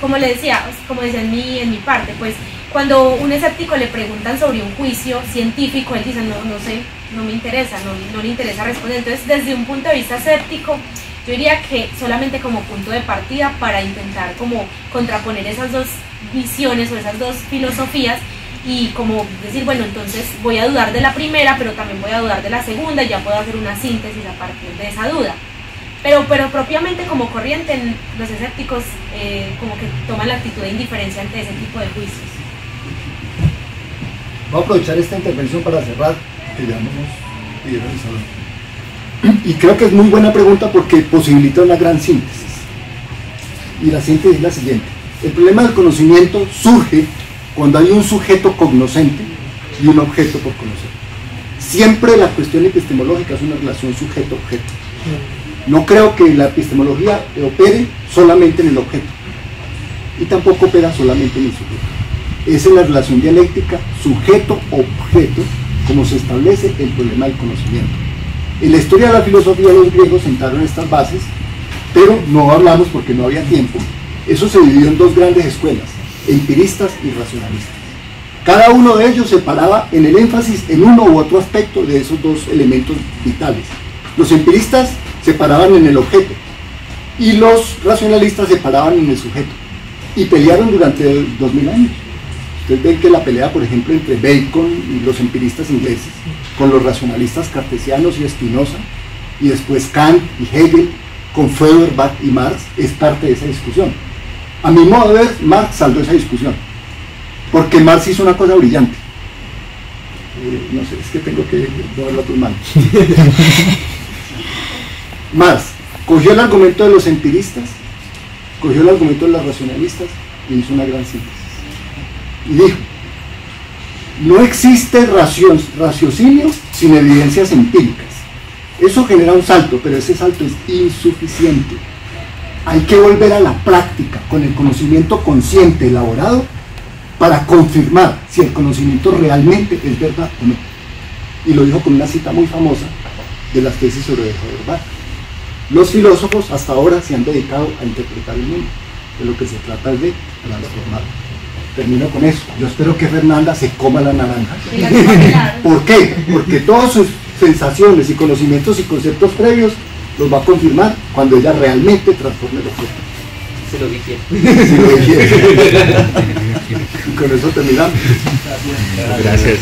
Como le decía, como decía en mi parte, pues cuando un escéptico le preguntan sobre un juicio científico, él dice, no sé, no me interesa, no le interesa responder. Entonces, desde un punto de vista escéptico, yo diría que solamente como punto de partida para intentar como contraponer esas dos visiones o esas dos filosofías, y como decir, bueno, entonces voy a dudar de la primera, pero también voy a dudar de la segunda, y ya puedo hacer una síntesis a partir de esa duda. Pero propiamente como corriente, los escépticos como que toman la actitud de indiferencia ante ese tipo de juicios. Voy a aprovechar esta intervención para cerrar, que ya nos pidieron el salón. Y creo que es muy buena pregunta porque posibilita una gran síntesis. Y la síntesis es la siguiente. El problema del conocimiento surge cuando hay un sujeto cognoscente y un objeto por conocer. Siempre la cuestión epistemológica es una relación sujeto-objeto. No creo que la epistemología opere solamente en el objeto, y tampoco opera solamente en el sujeto. Esa es la relación dialéctica sujeto-objeto, como se establece el problema del conocimiento. En la historia de la filosofía, los griegos sentaron estas bases, pero no hablamos porque no había tiempo. Eso se dividió en dos grandes escuelas, empiristas y racionalistas. Cada uno de ellos se paraba en el énfasis en uno u otro aspecto de esos dos elementos vitales. Los empiristas se paraban en el objeto y los racionalistas se paraban en el sujeto, y pelearon durante 2000 años. Ustedes ven que la pelea, por ejemplo, entre Bacon y los empiristas ingleses, con los racionalistas cartesianos y Spinoza, y después Kant y Hegel, con Feuerbach y Marx, es parte de esa discusión. A mi modo de ver, Marx saldó esa discusión, porque Marx hizo una cosa brillante. No sé, es que tengo que moverlo a tus manos. Marx cogió el argumento de los empiristas, cogió el argumento de los racionalistas y hizo una gran síntesis. Y dijo, no existe raciocinio sin evidencias empíricas. Eso genera un salto, pero ese salto es insuficiente. Hay que volver a la práctica con el conocimiento consciente elaborado para confirmar si el conocimiento realmente es verdad o no. Y lo dijo con una cita muy famosa de las tesis sobre Feuerbach. Los filósofos hasta ahora se han dedicado a interpretar el mundo, de lo que se trata es de transformarlo. Termino con eso. Yo espero que Fernanda se coma la naranja. ¿Por qué? Porque todas sus sensaciones y conocimientos y conceptos previos los va a confirmar cuando ella realmente transforme el objeto. Se lo dije. Si lo quiere. Y con eso terminamos. Gracias.